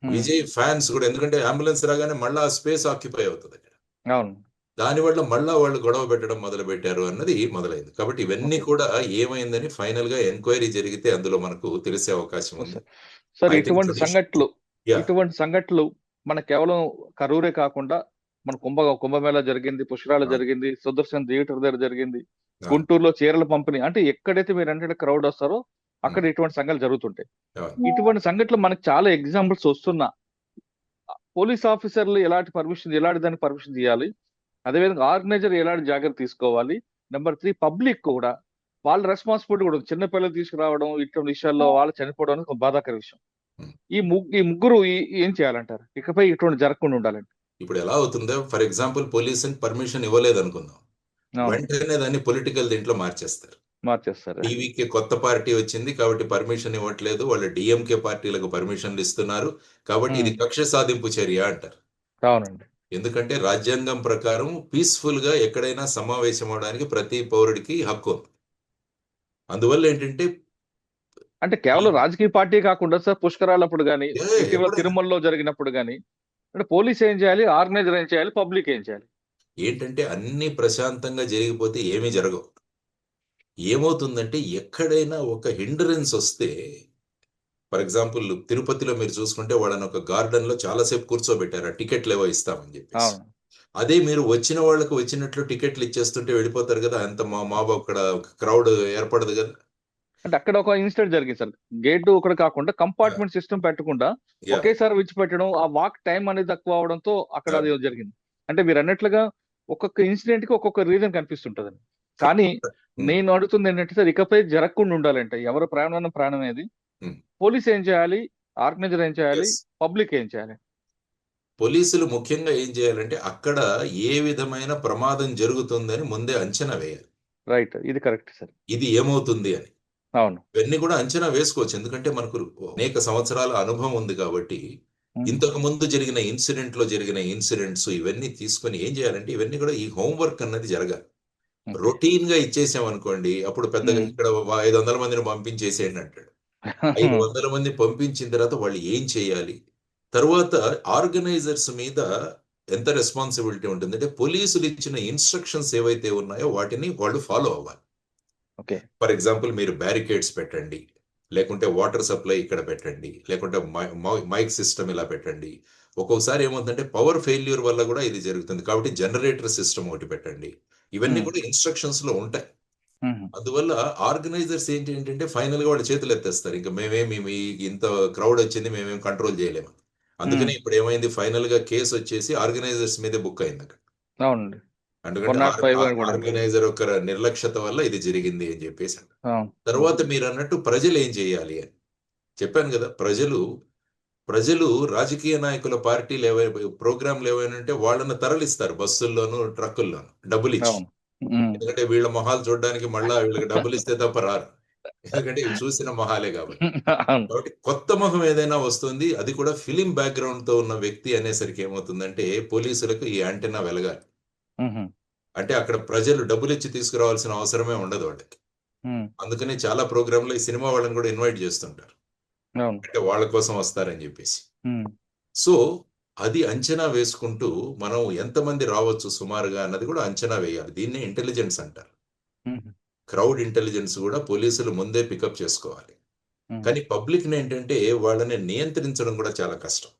ఉమ్. విజయ్ ఫ్యాన్స్ కూడా, ఎందుకంటే అంబులెన్స్ రాగానే మళ్ళా స్పేస్ ఆక్యుపై అవుతది అక్కడ. అవును. దానివల్ల మళ్ళా వాళ్ళు గొడవ పెట్టడం మొదలుపెట్టారు అన్నది మొదలైంది. కాబట్టి ఇవన్నీ ఓకే కూడా ఏమైందని ఫైనల్ గా ఎంక్వైరీ జరిగితే అందులో మనకు తెలిసే అవకాశం ఉంది. సార్. సార్ ఐ థింక్ ఇటువంటి సంఘటనలు యాహ్! ఇటువంటి సంఘటనలు మన కేవలం కరూరే కాకుండా మన కుంభమేళా జరిగింది, పుష్కరాలు ఆ! జరిగింది, సుదర్శన్ థియేటర్ దగ్గర జరిగింది, ఆ! గుంటూరులో చీరల పంపిణీ, అంటే ఎక్కడైతే మీరు అంటే క్రౌడ్ వస్తారో అక్కడ హ్మ్. ఇటువంటి సంఘటనలు జరుగుతుంటాయి. అవును. ఇటువంటి సంఘటనలు మనకు చాలా ఎగ్జాంపుల్స్ వస్తున్నా పోలీస్ ఆఫీసర్లు ఎలాంటి దానికి పర్మిషన్ తీయాలి, అదేవిధంగా ఆర్గనైజర్ ఎలాంటి జాగ్రత్త తీసుకోవాలి. నెంబర్ 3 పబ్లిక్ కూడా వాళ్ళ రెస్పాన్సిబిలిటీ కూడా ఉంది. చిన్న పిల్లలు తీసుకురావడం ఇటువంటి విషయాల్లో వాళ్ళు చనిపోవడం అనేది ఒక బాధాకర విషయం. హ్మ్. ఈ ముగ్గురు ఏం చేయాలంటారు ఇకపై ఇటువంటి జరగకుండా ఉండాలంటే? ఇప్పుడు ఎలా అవుతుందో ఫర్ ఎగ్జాంపుల్ పోలీసుకి పర్మిషన్ ఇవ్వలేదనుకుందాం. అవును. వెంటనే దాన్ని పొలిటికల్ దీంట్లో మార్చేస్తారు. మార్చేస్తారు. టీవీకి కొత్త పార్టీ వచ్చింది కాబట్టి పర్మిషన్ ఇవ్వట్లేదు. వాళ్ళు డీఎంకే పార్టీలకు పర్మిషన్లు ఇస్తున్నారు. కాబట్టి ఇది ఉమ్. కక్ష సాధింపు చర్య అంటారు. అవునండి. ఎందుకంటే రాజ్యాంగం ప్రకారం పీస్‌ఫుల్‌గా ఎక్కడైనా సమావేశం అవ్వడానికి ప్రతి పౌరుడికి హక్కు ఉంది. అందువల్ల ఏంటంటే అంటే ఈ కేవలం రాజకీయ పార్టీ కాకుండా సార్ పుష్కరాలప్పుడు గాని, ఇటీవల ఎప్పుడైనా తిరుమలలో జరిగినప్పుడు గాని, అంటే పోలీస్ ఏం చేయాలి, ఆర్గనైజర్ ఏం చేయాలి, పబ్లిక్ ఏం చేయాలి? ఏంటంటే అన్నీ ప్రశాంతంగా జరిగిపోతే ఏమీ జరగవు. ఏమవుతుందంటే ఎక్కడైనా ఒక హిండరెన్స్ వస్తే, ఫర్ ఎగ్జాంపుల్ తిరుపతిలో మీరు చూసుకుంటే వాళ్ళని ఒక గార్డెన్ లో చాలాసేపు కూర్చోబెట్టారు, ఆ టికెట్లు ఏవో ఇస్తామని చెప్పేసి. అదే మీరు వచ్చిన వాళ్ళకు వచ్చినట్లు టికెట్లు ఇచ్చేస్తుంటే వెళ్ళిపోతారు కదా, అంత మాబు అక్కడ క్రౌడ్ ఏర్పడదు కదా. అంటే అక్కడ ఒక ఇన్సిడెంట్ జరిగింది సార్. గేట్ ఒకటి కాకుండా కంపార్ట్మెంట్ సిస్టమ్ పెట్టకుండా ఒకేసారి విడిచిపెట్టడం, ఆ వాక్ టైం అనేది తక్కువ అవడంతో అక్కడ అది జరిగింది. అంటే మీరు అన్నట్లుగా ఒక్కొక్క ఇన్సిడెంట్ కి ఒక్కొక్క రీజన్ కనిపిస్తుంటది. కానీ నేను అడుగుతుంది ఏంటంటే సార్, ఇకపై జరగకుండా ఉండాలంటే ఎవరు ప్రాణం అనేది పోలీస్ ఏం చేయాలి, ఆర్గనైజర్ ఏం చేయాలి, పబ్లిక్ ఏం చేయాలి? పోలీసులు ముఖ్యంగా ఏం చేయాలంటే అక్కడ ఏ విధమైన ప్రమాదం జరుగుతుందని ముందే అంచనా వేయాలి. రైట్, ఇది కరెక్ట్ సార్. ఇది ఏమవుతుంది అని అవును, ఇవన్నీ కూడా అంచనా వేసుకోవచ్చు. ఎందుకంటే మనకు అనేక సంవత్సరాల అనుభవం ఉంది కాబట్టి ఇంతకు ముందు జరిగిన ఇన్సిడెంట్స్ ఇవన్నీ తీసుకొని ఏం చేయాలంటే ఇవన్నీ కూడా ఈ హోంవర్క్ అన్నది జరగాలి. రొటీన్ గా ఇచ్చేసాం అనుకోండి, అప్పుడు పెద్దగా ఇక్కడ 500 మందిని పంపించేసేయండి అంటాడు. 500 మంది పంపించిన తర్వాత వాళ్ళు ఏం చేయాలి, తర్వాత ఆర్గనైజర్స్ మీద ఎంత రెస్పాన్సిబిలిటీ ఉంటుంది అంటే పోలీసులు ఇచ్చిన ఇన్స్ట్రక్షన్స్ ఏవైతే ఉన్నాయో వాటిని వాళ్ళు ఫాలో అవ్వాలి. ఫర్ ఎగ్జాంపుల్ మీరు బ్యారికేడ్స్ పెట్టండి, లేకుంటే వాటర్ సప్లై ఇక్కడ పెట్టండి, లేకుంటే మైక్ సిస్టమ్ ఇలా పెట్టండి. ఒక్కొక్కసారి ఏమవుతుందంటే పవర్ ఫెయిల్యూర్ వల్ల కూడా ఇది జరుగుతుంది కాబట్టి జనరేటర్ సిస్టమ్ ఒకటి పెట్టండి. ఇవన్నీ కూడా ఇన్స్ట్రక్షన్స్ లో ఉంటాయి. అందువల్ల ఆర్గనైజర్స్ ఏంటంటే ఫైనల్ గా వాళ్ళ చేతులు ఎత్తేస్తారు, ఇంకా మేమేమి ఇంత క్రౌడ్ వచ్చింది మేమేం కంట్రోల్ చేయలేము. అందుకని ఇప్పుడు ఏమైంది, ఫైనల్ గా కేసు వచ్చేసి ఆర్గనైజర్స్ మీదే బుక్ అయింది అక్కడ. ఎందుకంటే ఆర్గనైజర్ ఒక నిర్లక్ష్యత వల్ల ఇది జరిగింది అని చెప్పేసి. తర్వాత మీరు అన్నట్టు ప్రజలు ఏం చేయాలి అని చెప్పాను కదా. ప్రజలు రాజకీయ నాయకుల పార్టీలు ప్రోగ్రాంలు ఏవైనా వాళ్ళని తరలిస్తారు బస్సుల్లోనూ ట్రక్కుల్లోనూ డబ్బులు ఇచ్చి. ఎందుకంటే వీళ్ళ మొహాలు చూడడానికి మళ్ళా వీళ్ళకి డబ్బులు ఇస్తే తప్ప రారు, ఎందుకంటే ఇవి చూసిన మొహాలే కాబట్టి. కాబట్టి కొత్త మొహం ఏదైనా వస్తుంది, అది కూడా ఫిలిం బ్యాక్గ్రౌండ్ తో ఉన్న వ్యక్తి అనేసరికి ఏమవుతుందంటే పోలీసులకు ఈ యాంటెన్నా వెలగాలి. అంటే అక్కడ ప్రజలు డబ్బులు ఇచ్చి తీసుకురావాల్సిన అవసరమే ఉండదు వాళ్ళకి. అందుకని చాలా ప్రోగ్రాంలో ఈ సినిమా వాళ్ళని కూడా ఇన్వైట్ చేస్తుంటారు, అంటే వాళ్ళ కోసం వస్తారని చెప్పేసి. సో అది అంచనా వేసుకుంటూ మనం ఎంతమంది రావచ్చు సుమారుగా అన్నది కూడా అంచనా వేయాలి. దీన్ని ఇంటెలిజెన్స్ అంటారు. క్రౌడ్ ఇంటెలిజెన్స్ కూడా పోలీసులు ముందే పికప్ చేసుకోవాలి. కానీ పబ్లిక్ ఏంటంటే వాళ్ళని నియంత్రించడం కూడా చాలా కష్టం.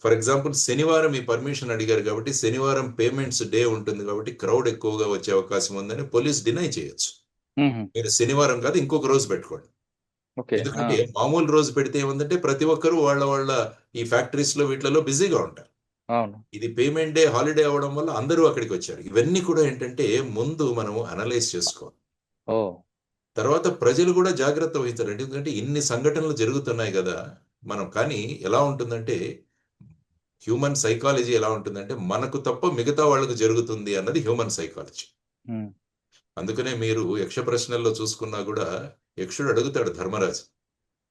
ఫర్ ఎగ్జాంపుల్ శనివారం ఈ పర్మిషన్ అడిగారు కాబట్టి శనివారం పేమెంట్స్ డే ఉంటుంది కాబట్టి క్రౌడ్ ఎక్కువగా వచ్చే అవకాశం ఉందని పోలీస్ డినై చేయొచ్చు. మీరు శనివారం కాదు ఇంకొక రోజు పెట్టుకోండి. ఎందుకంటే మామూలు రోజు పెడితే ఏముందంటే ప్రతి ఒక్కరు వాళ్ళ ఈ ఫ్యాక్టరీస్ లో వీటిలో బిజీగా ఉంటారు. ఇది పేమెంట్ డే హాలిడే అవడం వల్ల అందరూ అక్కడికి వచ్చారు. ఇవన్నీ కూడా ఏంటంటే ముందు మనం అనలైజ్ చేసుకోవాలి. తర్వాత ప్రజలు కూడా జాగ్రత్త వహించాలి. ఎందుకంటే ఇన్ని సంఘటనలు జరుగుతున్నాయి కదా మనం. కానీ ఎలా ఉంటుందంటే హ్యూమన్ సైకాలజీ ఎలా ఉంటుందంటే మనకు తప్ప మిగతా వాళ్ళకు జరుగుతుంది అన్నది హ్యూమన్ సైకాలజీ. అందుకనే మీరు యక్ష ప్రశ్నల్లో చూసుకున్నా కూడా యక్షుడు అడుగుతాడు ధర్మరాజు,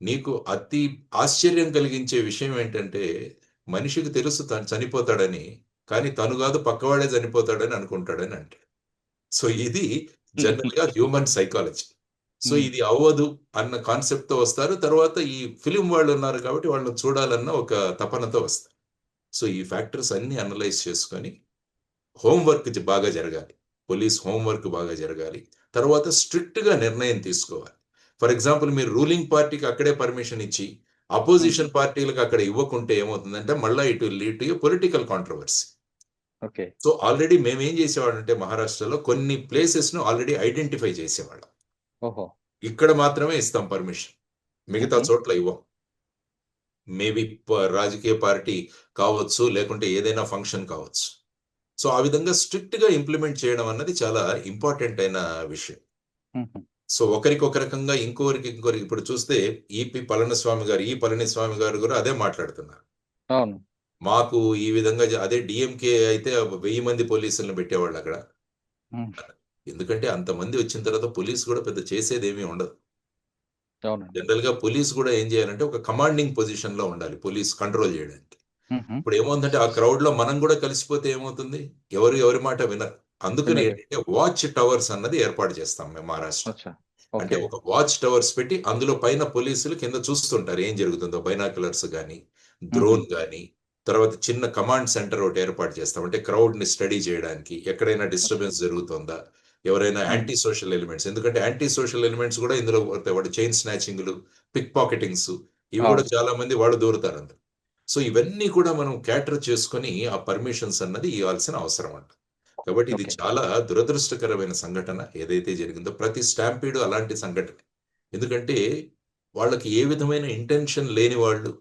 నీకు అతి ఆశ్చర్యం కలిగించే విషయం ఏంటంటే మనిషికి తెలుసు తను చనిపోతాడని, కానీ తను కాదు పక్కవాడే చనిపోతాడని అనుకుంటాడని అంటే. సో ఇది జనరల్ గా హ్యూమన్ సైకాలజీ. సో ఇది అవ్వదు అన్న కాన్సెప్ట్ తో వస్తారు. తర్వాత ఈ ఫిలిం వాళ్ళు ఉన్నారు కాబట్టి వాళ్ళని చూడాలన్న ఒక తపనతో వస్తారు. సో ఈ ఫ్యాక్టర్స్ అన్ని అనలైజ్ చేసుకొని హోంవర్క్ బాగా జరగాలి, పోలీస్ హోంవర్క్ బాగా జరగాలి. తర్వాత స్ట్రిక్ట్ గా నిర్ణయం తీసుకోవాలి. ఫర్ ఎగ్జాంపుల్ మీరు రూలింగ్ పార్టీకి అక్కడే పర్మిషన్ ఇచ్చి అపోజిషన్ పార్టీలకు అక్కడ ఇవ్వకుంటే ఏమవుతుందంటే మళ్ళీ ఇటు lead to political controversy. So already మేము ఏం చేసేవాళ్ళం అంటే మహారాష్ట్రలో కొన్ని ప్లేసెస్ ను ఆల్రెడీ ఐడెంటిఫై చేసేవాళ్ళం. ఇక్కడ మాత్రమే ఇస్తాం పర్మిషన్, మిగతా చోట్ల ఇవ్వం. మేబీ రాజకీయ పార్టీ కావచ్చు, లేకుంటే ఏదైనా ఫంక్షన్ కావచ్చు. సో ఆ విధంగా స్ట్రిక్ట్ గా ఇంప్లిమెంట్ చేయడం అన్నది చాలా ఇంపార్టెంట్ అయిన విషయం. సో ఒకరికి ఒక రకంగా ఇంకొకరికి ఇప్పుడు చూస్తే ఈ పళనిస్వామి గారు కూడా అదే మాట్లాడుతున్నారు. మాకు ఈ విధంగా అదే డిఎంకే అయితే 1000 మంది పోలీసులను పెట్టేవాళ్ళు అక్కడ. ఎందుకంటే అంతమంది వచ్చిన తర్వాత పోలీస్ కూడా పెద్ద చేసేది ఏమీ ఉండదు. జనరల్ గా పోలీస్ కూడా ఏం చేయాలంటే ఒక కమాండింగ్ పొజిషన్ లో ఉండాలి పోలీస్ కంట్రోల్ చేయడానికి. ఇప్పుడు ఏమవుతుందంటే ఆ క్రౌడ్ లో మనం కూడా కలిసిపోతే ఏమవుతుంది, ఎవరి మాట వినరు. అందుకని ఏంటంటే వాచ్ టవర్స్ అన్నది ఏర్పాటు చేస్తాం మేము మహారాష్ట్ర. అంటే ఒక వాచ్ టవర్స్ పెట్టి అందులో పైన పోలీసులు కింద చూస్తుంటారు ఏం జరుగుతుందో, బైనాక్యులర్స్ గానీ డ్రోన్ గానీ. తర్వాత చిన్న కమాండ్ సెంటర్ ఒకటి ఏర్పాటు చేస్తాం, అంటే క్రౌడ్ ని స్టడీ చేయడానికి ఎక్కడైనా డిస్టర్బెన్స్ జరుగుతుందా, ఎవరైనా యాంటీ సోషల్ ఎలిమెంట్స్, ఎందుకంటే యాంటీ సోషల్ ఎలిమెంట్స్ కూడా ఇందులో వాడు చైన్ స్నాచింగ్లు, పిక్ పాకెటింగ్స్, ఇవి కూడా చాలా మంది వాళ్ళు దూరుతారు అందులో. సో ఇవన్నీ కూడా మనం క్యాటర్ చేసుకొని ఆ పర్మిషన్స్ అన్నది ఇవ్వాల్సిన అవసరం అంట. కాబట్టి ఇది చాలా దురదృష్టకరమైన సంఘటన ఏదైతే జరిగిందో. ప్రతి స్టాంపీడు అలాంటి సంఘటన. ఎందుకంటే వాళ్ళకి ఏ విధమైన ఇంటెన్షన్ లేని వాళ్ళు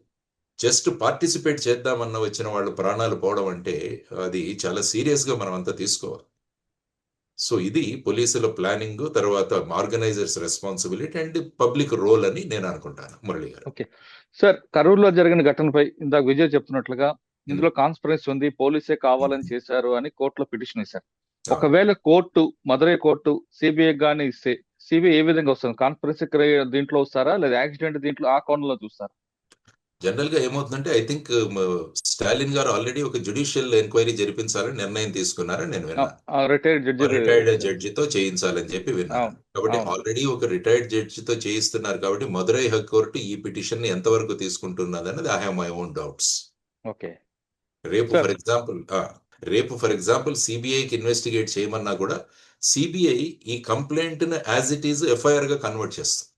జస్ట్ పార్టిసిపేట్ చేద్దామన్న వచ్చిన వాళ్ళు ప్రాణాలు పోవడం అంటే అది చాలా సీరియస్ గా మనం అంతా తీసుకోవాలి. సో ఇది పోలీసుల ప్లానింగ్, తర్వాత organizers responsibility and public role అని నేను అనుకుంటాను. మురళి గారు. ఓకే సార్, కరూరులో జరిగిన ఘటనపై ఇందాక విజయ్ చెప్తున్నట్లుగా ఇందులో కాన్స్పిరసీ ఉంది, పోలీసే కావాలని చేశారు అని కోర్టులో పిటిషన్ వేశారు. ఒకవేళ కోర్టు, మదురై కోర్టు సిబిఐ గానీ ఇస్తే సిబిఐ ఏ విధంగా వస్తుంది? కాన్స్పిరసీ దీంట్లో వస్తారా, లేదా యాక్సిడెంట్ దీంట్లో ఆ కోణంలో చూస్తారా? జనరల్ గా ఏమవుతుందంటే ఐ థింక్ స్టాలిన్ గారు ఆల్రెడీ ఒక జ్యుడిషియల్ ఎంక్వైరీ జరిపించాలని నిర్ణయం తీసుకున్నారని నేను విన్నాను. రిటైర్డ్ జడ్జితో చేయించాలని చెప్పి విన్నాను. కాబట్టి ఆల్రెడీ ఒక రిటైర్డ్ జడ్జితో చేయిస్తున్నారు కాబట్టి మదురై హైకోర్టు ఈ పిటిషన్ ని ఎంతవరకు తీసుకుంటున్నది అనేది I have my own doubts. Okay, రేపు ఫర్ ఎగ్జాంపుల్ సిబిఐకి ఇన్వెస్టిగేట్ చేయమన్నా కూడా సిబిఐ ఈ కంప్లైంట్ ను యాజ్ ఇట్ ఈజ్ ఎఫ్ఐఆర్ గా కన్వర్ట్ చేస్తుంది.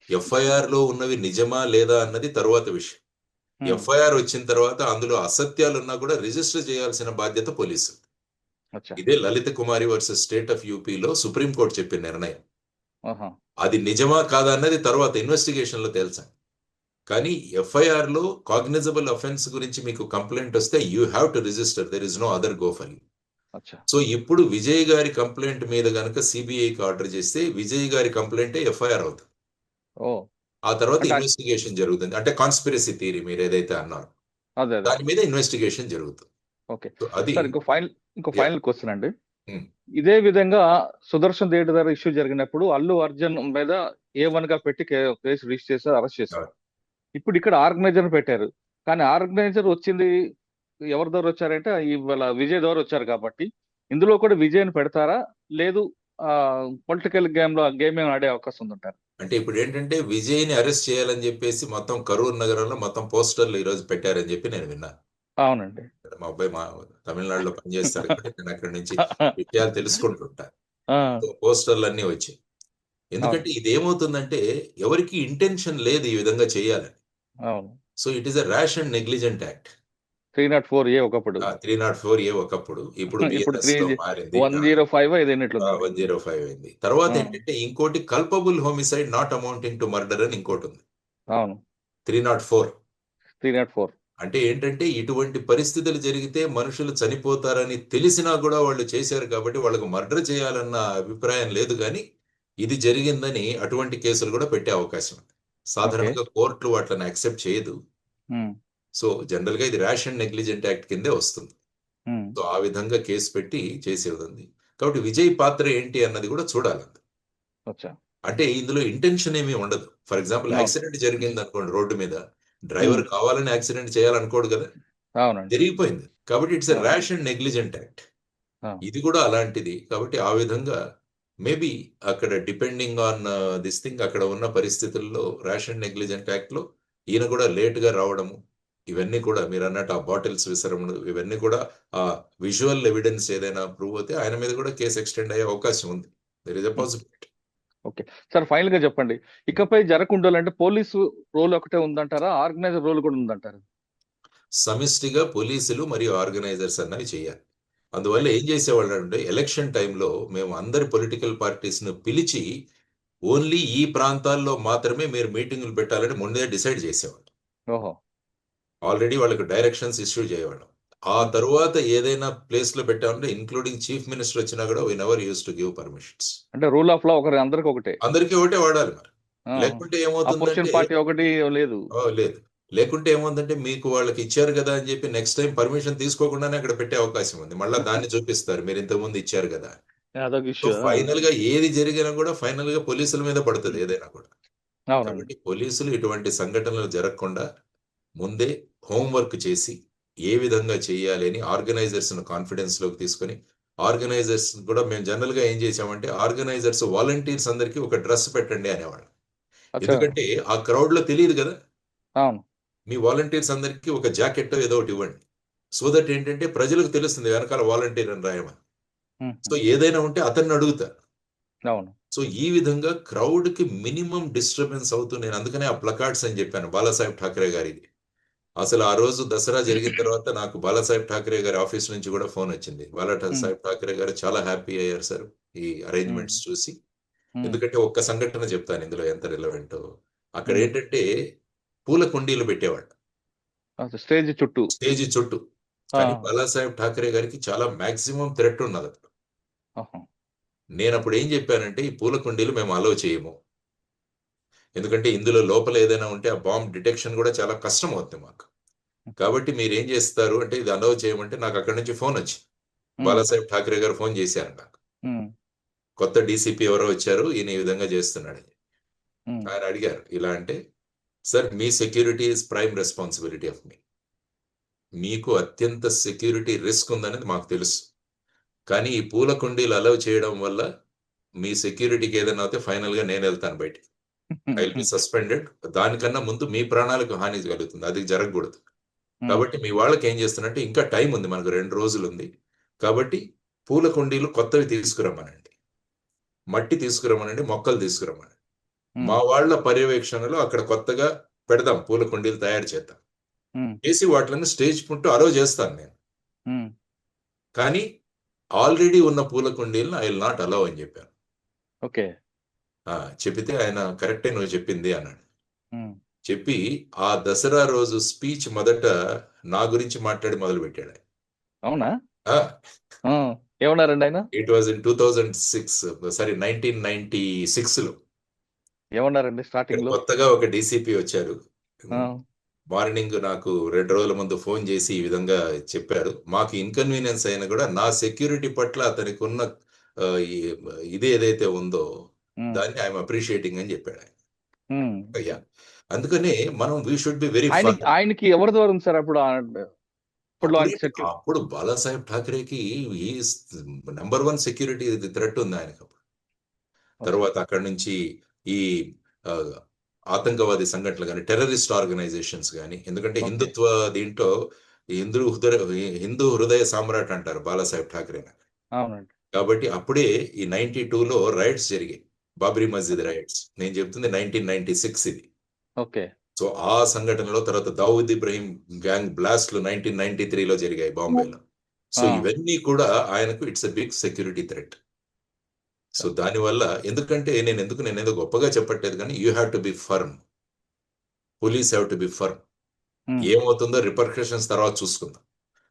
ఎఫ్ఐఆర్ లో ఉన్నవి నిజమా లేదా అన్నది తరువాత విషయం. ఎఫ్ఐఆర్ వచ్చిన తర్వాత అందులో అసత్యాలు ఉన్నా కూడా రిజిస్టర్ చేయాల్సిన బాధ్యత పోలీసు. ఇదే లలిత కుమారి వర్సెస్ స్టేట్ ఆఫ్ యూపీలో సుప్రీంకోర్టు చెప్పిన నిర్ణయం. అది నిజమా కాదా అన్నది తర్వాత ఇన్వెస్టిగేషన్ లో తేల్చాలి. కానీ ఎఫ్ఐఆర్ లో కాగ్నిజబుల్ అఫెన్స్ గురించి మీకు కంప్లైంట్ వస్తే you have to register, there is no other go for you. So ఇప్పుడు విజయ్ గారి కంప్లైంట్ మీద గనక సిబిఐకి ఆర్డర్ చేస్తే విజయ్ గారి కంప్లైంటే ఎఫ్ఐఆర్ అవుతుంది. ఆ తర్వాత ఇన్వెస్టిగేషన్ జరుగుతుంది. అంటే కాన్స్పిరసీ థియరీ మీరు ఏదైతే అన్నారు దాని మీద ఇన్వెస్టిగేషన్ జరుగుతుంది. అది ఇంకో ఫైనల్ క్వశ్చన్ అండి. ఇదే విధంగా సుదర్శన్ రెడ్డి గారి ఇష్యూ జరిగినప్పుడు అల్లు అర్జున్ మీద A1 గా పెట్టి కేసు రిజిస్టర్ చేశారు, అరెస్ట్ చేశారు. ఇప్పుడు ఇక్కడ ఆర్గనైజర్ పెట్టారు, కానీ ఆర్గనైజర్ వచ్చింది ఎవరి ద్వారా వచ్చారంటే ఇవాళ విజయ్ ద్వారా వచ్చారు. కాబట్టి ఇందులో కూడా విజయ్ని పెడతారా, లేదు పొలిటికల్ గేమ్ ఆడే అవకాశం ఉందంటారు? అంటే ఇప్పుడు ఏంటంటే విజయ్ని అరెస్ట్ చేయాలని చెప్పేసి మొత్తం కరూరు నగరంలో మొత్తం పోస్టర్లు ఈ రోజు పెట్టారని చెప్పి నేను విన్నాను. అవునండి, మా అబ్బాయి తమిళనాడులో పనిచేస్తారు కాబట్టి నేను అక్కడి నుంచి విషయాలు తెలుసుకుంటుంటా. పోస్టర్లు అన్ని వచ్చాయి. ఎందుకంటే ఇది ఏమవుతుందంటే ఎవరికి ఇంటెన్షన్ లేదు ఈ విధంగా చేయాలని. So it is a rash and negligent act. 304A ఒకప్పుడు, 304A ఒకప్పుడు, ఇప్పుడు మారింది 105 అయింది. తర్వాత ఏంటంటే ఇంకోటి culpable homicide not amounting to murder అని ఇంకోటి ఉంది. 304 అంటే ఏంటంటే ఇటువంటి పరిస్థితులు జరిగితే మనుషులు చనిపోతారని తెలిసినా కూడా వాళ్ళు చేశారు కాబట్టి వాళ్ళకు మర్డర్ చేయాలన్న అభిప్రాయం లేదు. కానీ ఇది జరిగిందని అటువంటి కేసులు కూడా పెట్టే అవకాశం ఉంది. సాధారణంగా కోర్టులు వాటిని యాక్సెప్ట్ చేయదు. సో జనరల్ గా ఇది ర్యాష్ అండ్ నెగ్లిజెంట్ యాక్ట్ కిందే వస్తుంది. సో ఆ విధంగా కేసు పెట్టి చేసేది ఉంది. కాబట్టి విజయ్ పాత్ర ఏంటి అన్నది కూడా చూడాలి. అంటే ఇందులో ఇంటెన్షన్ ఏమీ ఉండదు. ఫర్ ఎగ్జాంపుల్ యాక్సిడెంట్ జరిగింది అనుకోండి, రోడ్డు మీద డ్రైవర్ కావాలని యాక్సిడెంట్ చేయాలనుకోడు కదా, జరిగిపోయింది. కాబట్టి it's a rash and negligent act. ఇది కూడా అలాంటిది. కాబట్టి ఆ విధంగా మేబీ అక్కడ డిపెండింగ్ ఆన్ దిస్ థింగ్ అక్కడ ఉన్న పరిస్థితుల్లో ర్యాష్ అండ్ నెగ్లిజెంట్ యాక్ట్ లో ఈయన కూడా లేట్ గా రావడము, ఇవన్నీ కూడా మీరు అన్నట్టు ఆ బాటిల్స్ విసరములు, ఇవన్నీ కూడా ఆ విజువల్ ఎవిడెన్స్ ఏదైనా ప్రూవ్ అయితే ఆయన మీద కూడా కేసు ఎక్స్టెండ్ అయ్యే అవకాశం ఉంది. There is a possibility. Okay sir, final గా చెప్పండి, ఇకపై జరగకుండాలంటే పోలీసు రోల్ ఒకటే ఉందంటారా, ఆర్గనైజర్ రోల్ కూడా ఉందంటారా? సమిష్టిగా పోలీసులు మరియు ఆర్గనైజర్స్ అన్నవి చేయాలి. అందువల్ల ఏం చేసేవాళ్ళు అంటే ఎలక్షన్ టైంలో మేము అందరి పొలిటికల్ పార్టీస్ ను పిలిచి ఓన్లీ ఈ ప్రాంతాల్లో మాత్రమే మీరు మీటింగులు పెట్టాలని ముందే డిసైడ్ చేసేవాళ్ళు. ఆల్రెడీ వాళ్ళకి డైరెక్షన్స్ ఇష్యూ చేయవాళ్ళం. ఆ తరువాత ఏదైనా ప్లేస్ లో పెట్టామంటే ఇంక్లూడింగ్ చీఫ్ మినిస్టర్ వచ్చినా కూడా we never use to give permissions. అంటే రూల్ ఆఫ్ లా అందరికి ఒకటే వాడాలి. మరి లేకుంటే లేకుంటే ఏమవుతుందంటే మీకు వాళ్ళకి ఇచ్చారు కదా అని చెప్పి నెక్స్ట్ టైం పర్మిషన్ తీసుకోకుండానే అక్కడ పెట్టే అవకాశం ఉంది. మళ్ళీ దాన్ని చూపిస్తారు మీరు ఇంతకుముందు ఇచ్చారు కదా. ఫైనల్ గా ఏది జరిగినా కూడా ఫైనల్ గా పోలీసుల మీద పడుతుంది ఏదైనా కూడా. కాబట్టి పోలీసులు ఇటువంటి సంఘటనలు జరగకుండా ముందే హోంవర్క్ చేసి ఏ విధంగా చేయాలి అని ఆర్గనైజర్స్ ను కాన్ఫిడెన్స్ లోకి తీసుకొని, ఆర్గనైజర్స్ కూడా మేము జనరల్ గా ఏం చేసామంటే ఆర్గనైజర్స్ వాలంటీర్స్ అందరికి ఒక డ్రెస్ పెట్టండి అనేవాళ్ళు. ఎందుకంటే ఆ క్రౌడ్ లో తెలియదు కదా, మీ వాలంటీర్స్ అందరికి ఒక జాకెట్ ఏదో ఒకటి ఇవ్వండి. సో దట్ ఏంటంటే ప్రజలకు తెలుస్తుంది వెనకాల వాలంటీర్ అని రాయమని. సో ఏదైనా ఉంటే అతన్ని అడుగుతారు. అవును. సో ఈ విధంగా క్రౌడ్ కి మినిమం డిస్టర్బెన్స్ అవుతూ, నేను అందుకనే ఆ ప్లకార్డ్స్ అని చెప్పాను బాలాసాహెబ్ ఠాకరే గారిది. అసలు ఆ రోజు దసరా జరిగిన తర్వాత నాకు బాలాసాహెబ్ ఠాకరే గారి ఆఫీస్ నుంచి కూడా ఫోన్ వచ్చింది. సాహెబ్ ఠాకరే గారు చాలా హ్యాపీ అయ్యారు సార్ ఈ అరేంజ్మెంట్స్ చూసి. ఎందుకంటే ఒక్క సంఘటన చెప్తాను ఇందులో ఎంత రిలవెంటో. అక్కడ ఏంటంటే పూల కుండీలు పెట్టేవాళ్ళు స్టేజ్ చుట్టూ. స్టేజ్ చుట్టూ. కానీ బాలాసాహెబ్ ఠాకరే గారికి చాలా మాక్సిమం థ్రెట్ ఉన్నది అప్పుడు. నేను అప్పుడు ఏం చెప్పానంటే, ఈ పూల కుండీలు మేము అలౌ చేయము. ఎందుకంటే ఇందులో లోపల ఏదైనా ఉంటే ఆ బాంబ్ డిటెక్షన్ కూడా చాలా కష్టం అవుతుంది మాకు. కాబట్టి మీరు ఏం చేస్తారు అంటే, ఇది అలౌ చేయమంటే నాకు అక్కడి నుంచి ఫోన్ వచ్చింది. బాలాసాహెబ్ ఠాకరే గారు ఫోన్ చేశారు నాకు. కొత్త డీసీపీ ఎవరో వచ్చారు, ఈయన ఈ విధంగా చేస్తున్నాడని. ఆయన అడిగారు ఇలా అంటే, సార్ మీ security is prime responsibility of me. మీకు అత్యంత సెక్యూరిటీ రిస్క్ ఉందనేది మాకు తెలుసు. కానీ ఈ పూల కుండీలు అలౌ చేయడం వల్ల మీ సెక్యూరిటీకి ఏదైనా అయితే ఫైనల్ గా నేను వెళ్తాను బయటికి. I will be suspended. దానికన్నా ముందు మీ ప్రాణాలకు హాని కలుగుతుంది, అది జరగకూడదు. కాబట్టి మీ వాళ్ళకి ఏం చేస్తున్నట్టే, ఇంకా టైం ఉంది, మనకు 2 రోజులు ఉంది. కాబట్టి పూల కుండీలు కొత్తవి తీసుకురమ్మనండి, మట్టి తీసుకురమ్మనండి, మొక్కలు తీసుకురమ్మనండి. మా వాళ్ళ పర్యవేక్షణలో అక్కడ కొత్తగా పెడదాం, పూల కుండీలు తయారు చేద్దాం. చేసి వాటిని స్టేజ్ పుట్టు అలౌ చేస్తాను నేను. కానీ ఆల్రెడీ ఉన్న పూల కుండీలను ఐ విల్ నాట్ అలౌ అని చెప్పాను. ఓకే. చెప్పితే ఆయన కరెక్టే నువ్వు చెప్పింది అన్నాడు. చెప్పి ఆ దసరా రోజు స్పీచ్ మొదట నా గురించి మాట్లాడి మొదలు పెట్టాడు. అవునా? ఏమన్నారండి ఆయన? ఇట్ వాజ్ ఇన్ 2006, సారీ 1996లో. ఏమన్నారండి స్టార్టింగ్ లో? కొత్తగా ఒక డీసీపీ వచ్చారు. మార్నింగ్ నాకు 2 రోజుల ముందు ఫోన్ చేసి ఈ విధంగా చెప్పారు. మాకు ఇన్కన్వీనియన్స్ అయినా కూడా నా సెక్యూరిటీ పట్ల అతనికి ఉన్న ఇది ఏదైతే ఉందో దాన్ని ఐఎమ్ అప్రిషియేటింగ్ అని చెప్పాడు ఆయన. అయ్యా, అందుకనే మనం వీ షుడ్ బి వెరీ ఆయనకి ఎవరి ద్వారా ఉంది సార్ అప్పుడు? అప్పుడు బాలాసాహెబ్ ఠాకరేకి నెంబర్ 1 సెక్యూరిటీ థ్రెట్ ఉంది ఆయనకు. తర్వాత అక్కడి నుంచి ఈ ఆతంకవాది సంఘటనలు కానీ, టెర్రరిస్ట్ ఆర్గనైజేషన్స్ కానీ, ఎందుకంటే హిందుత్వ దీంట్లో హిందూ హృదయ సామ్రాట్ అంటారు బాలాసాహెబ్ ఠాకరే. అవునండి. కాబట్టి అప్పుడే ఈ 92లో రైట్స్ జరిగాయి, బాబ్రీ మస్జిద్ రైట్స్. నేను చెప్తుంది 1996 ఇది. ఓకే. సో ఆ సంఘటనలో తర్వాత దావూద్ ఇబ్రహీం గ్యాంగ్ బ్లాస్ట్లు 1993లో జరిగాయి బాంబేలో. సో ఇవన్నీ కూడా ఆయనకు it's a big security threat. So దానివల్ల ఎందుకంటే నేనేదో గొప్పగా చెప్పట్లేదు, కానీ you have to be firm. Police have to be firm. ఏమవుతుందో రిపర్కషన్స్ తర్వాత చూసుకుందాం.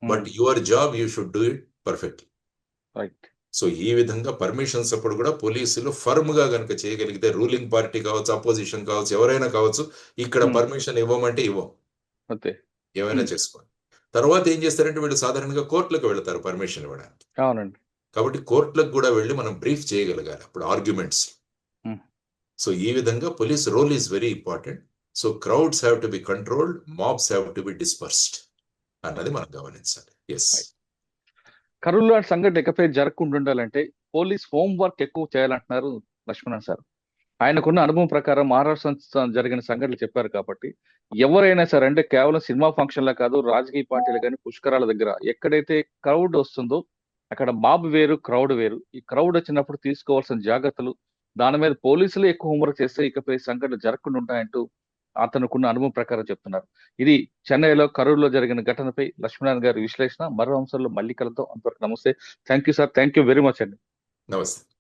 But your job you should do it perfectly. Right. So ఈ విధంగా పర్మిషన్స్ అప్పుడు కూడా పోలీసులు ఫర్మ్ గా కనుక చేయగలిగితే, రూలింగ్ పార్టీ కావచ్చు, అపోజిషన్ కావచ్చు, ఎవరైనా కావచ్చు, ఇక్కడ పర్మిషన్ ఇవ్వమంటే ఇవ్వం, ఏమైనా చేసుకోండి. తర్వాత ఏం చేస్తారంటే వీళ్ళు సాధారణంగా కోర్టులకు వెళ్తారు పర్మిషన్ ఇవ్వడానికి. అవునండి. కాబట్టి కోర్టులకు కూడా వెళ్ళి మనం బ్రీఫ్ చేయగలగాలి అప్పుడు ఆర్గ్యుమెంట్స్. సో ఈ విధంగా police role is very important. So crowds have to be controlled, mobs have to be dispersed అన్నది మనం గమనించాలి. ఎస్. కరూలు లాంటి సంఘటన ఇకపై జరగకుండా ఉండాలంటే పోలీస్ హోంవర్క్ ఎక్కువ చేయాలంటున్నారు లక్ష్మణ్ సార్. ఆయనకున్న అనుభవం ప్రకారం మహారాష్ట్ర జరిగిన సంఘటనలు చెప్పారు కాబట్టి ఎవరైనా సరే, అంటే కేవలం సినిమా ఫంక్షన్లో కాదు, రాజకీయ పార్టీలు కానీ, పుష్కరాల దగ్గర ఎక్కడైతే క్రౌడ్ వస్తుందో అక్కడ మాబ్ వేరు, క్రౌడ్ వేరు. ఈ క్రౌడ్ వచ్చినప్పుడు తీసుకోవాల్సిన జాగ్రత్తలు, దాని మీద పోలీసులు ఎక్కువ హోంవర్క్ చేస్తే ఇకపై సంఘటనలు జరగకుండా ఉంటాయంటూ అతనుకున్న అనుభవం ప్రకారం చెప్తున్నారు. ఇది చెన్నైలో కరూరులో జరిగిన ఘటనపై లక్ష్మీనారాయణ గారి విశ్లేషణ. మరో అంశాల్లో మళ్ళీ కలుద్దాం. అంతవరకు నమస్తే. Thank you sir. Thank you very much అండి. నమస్తే.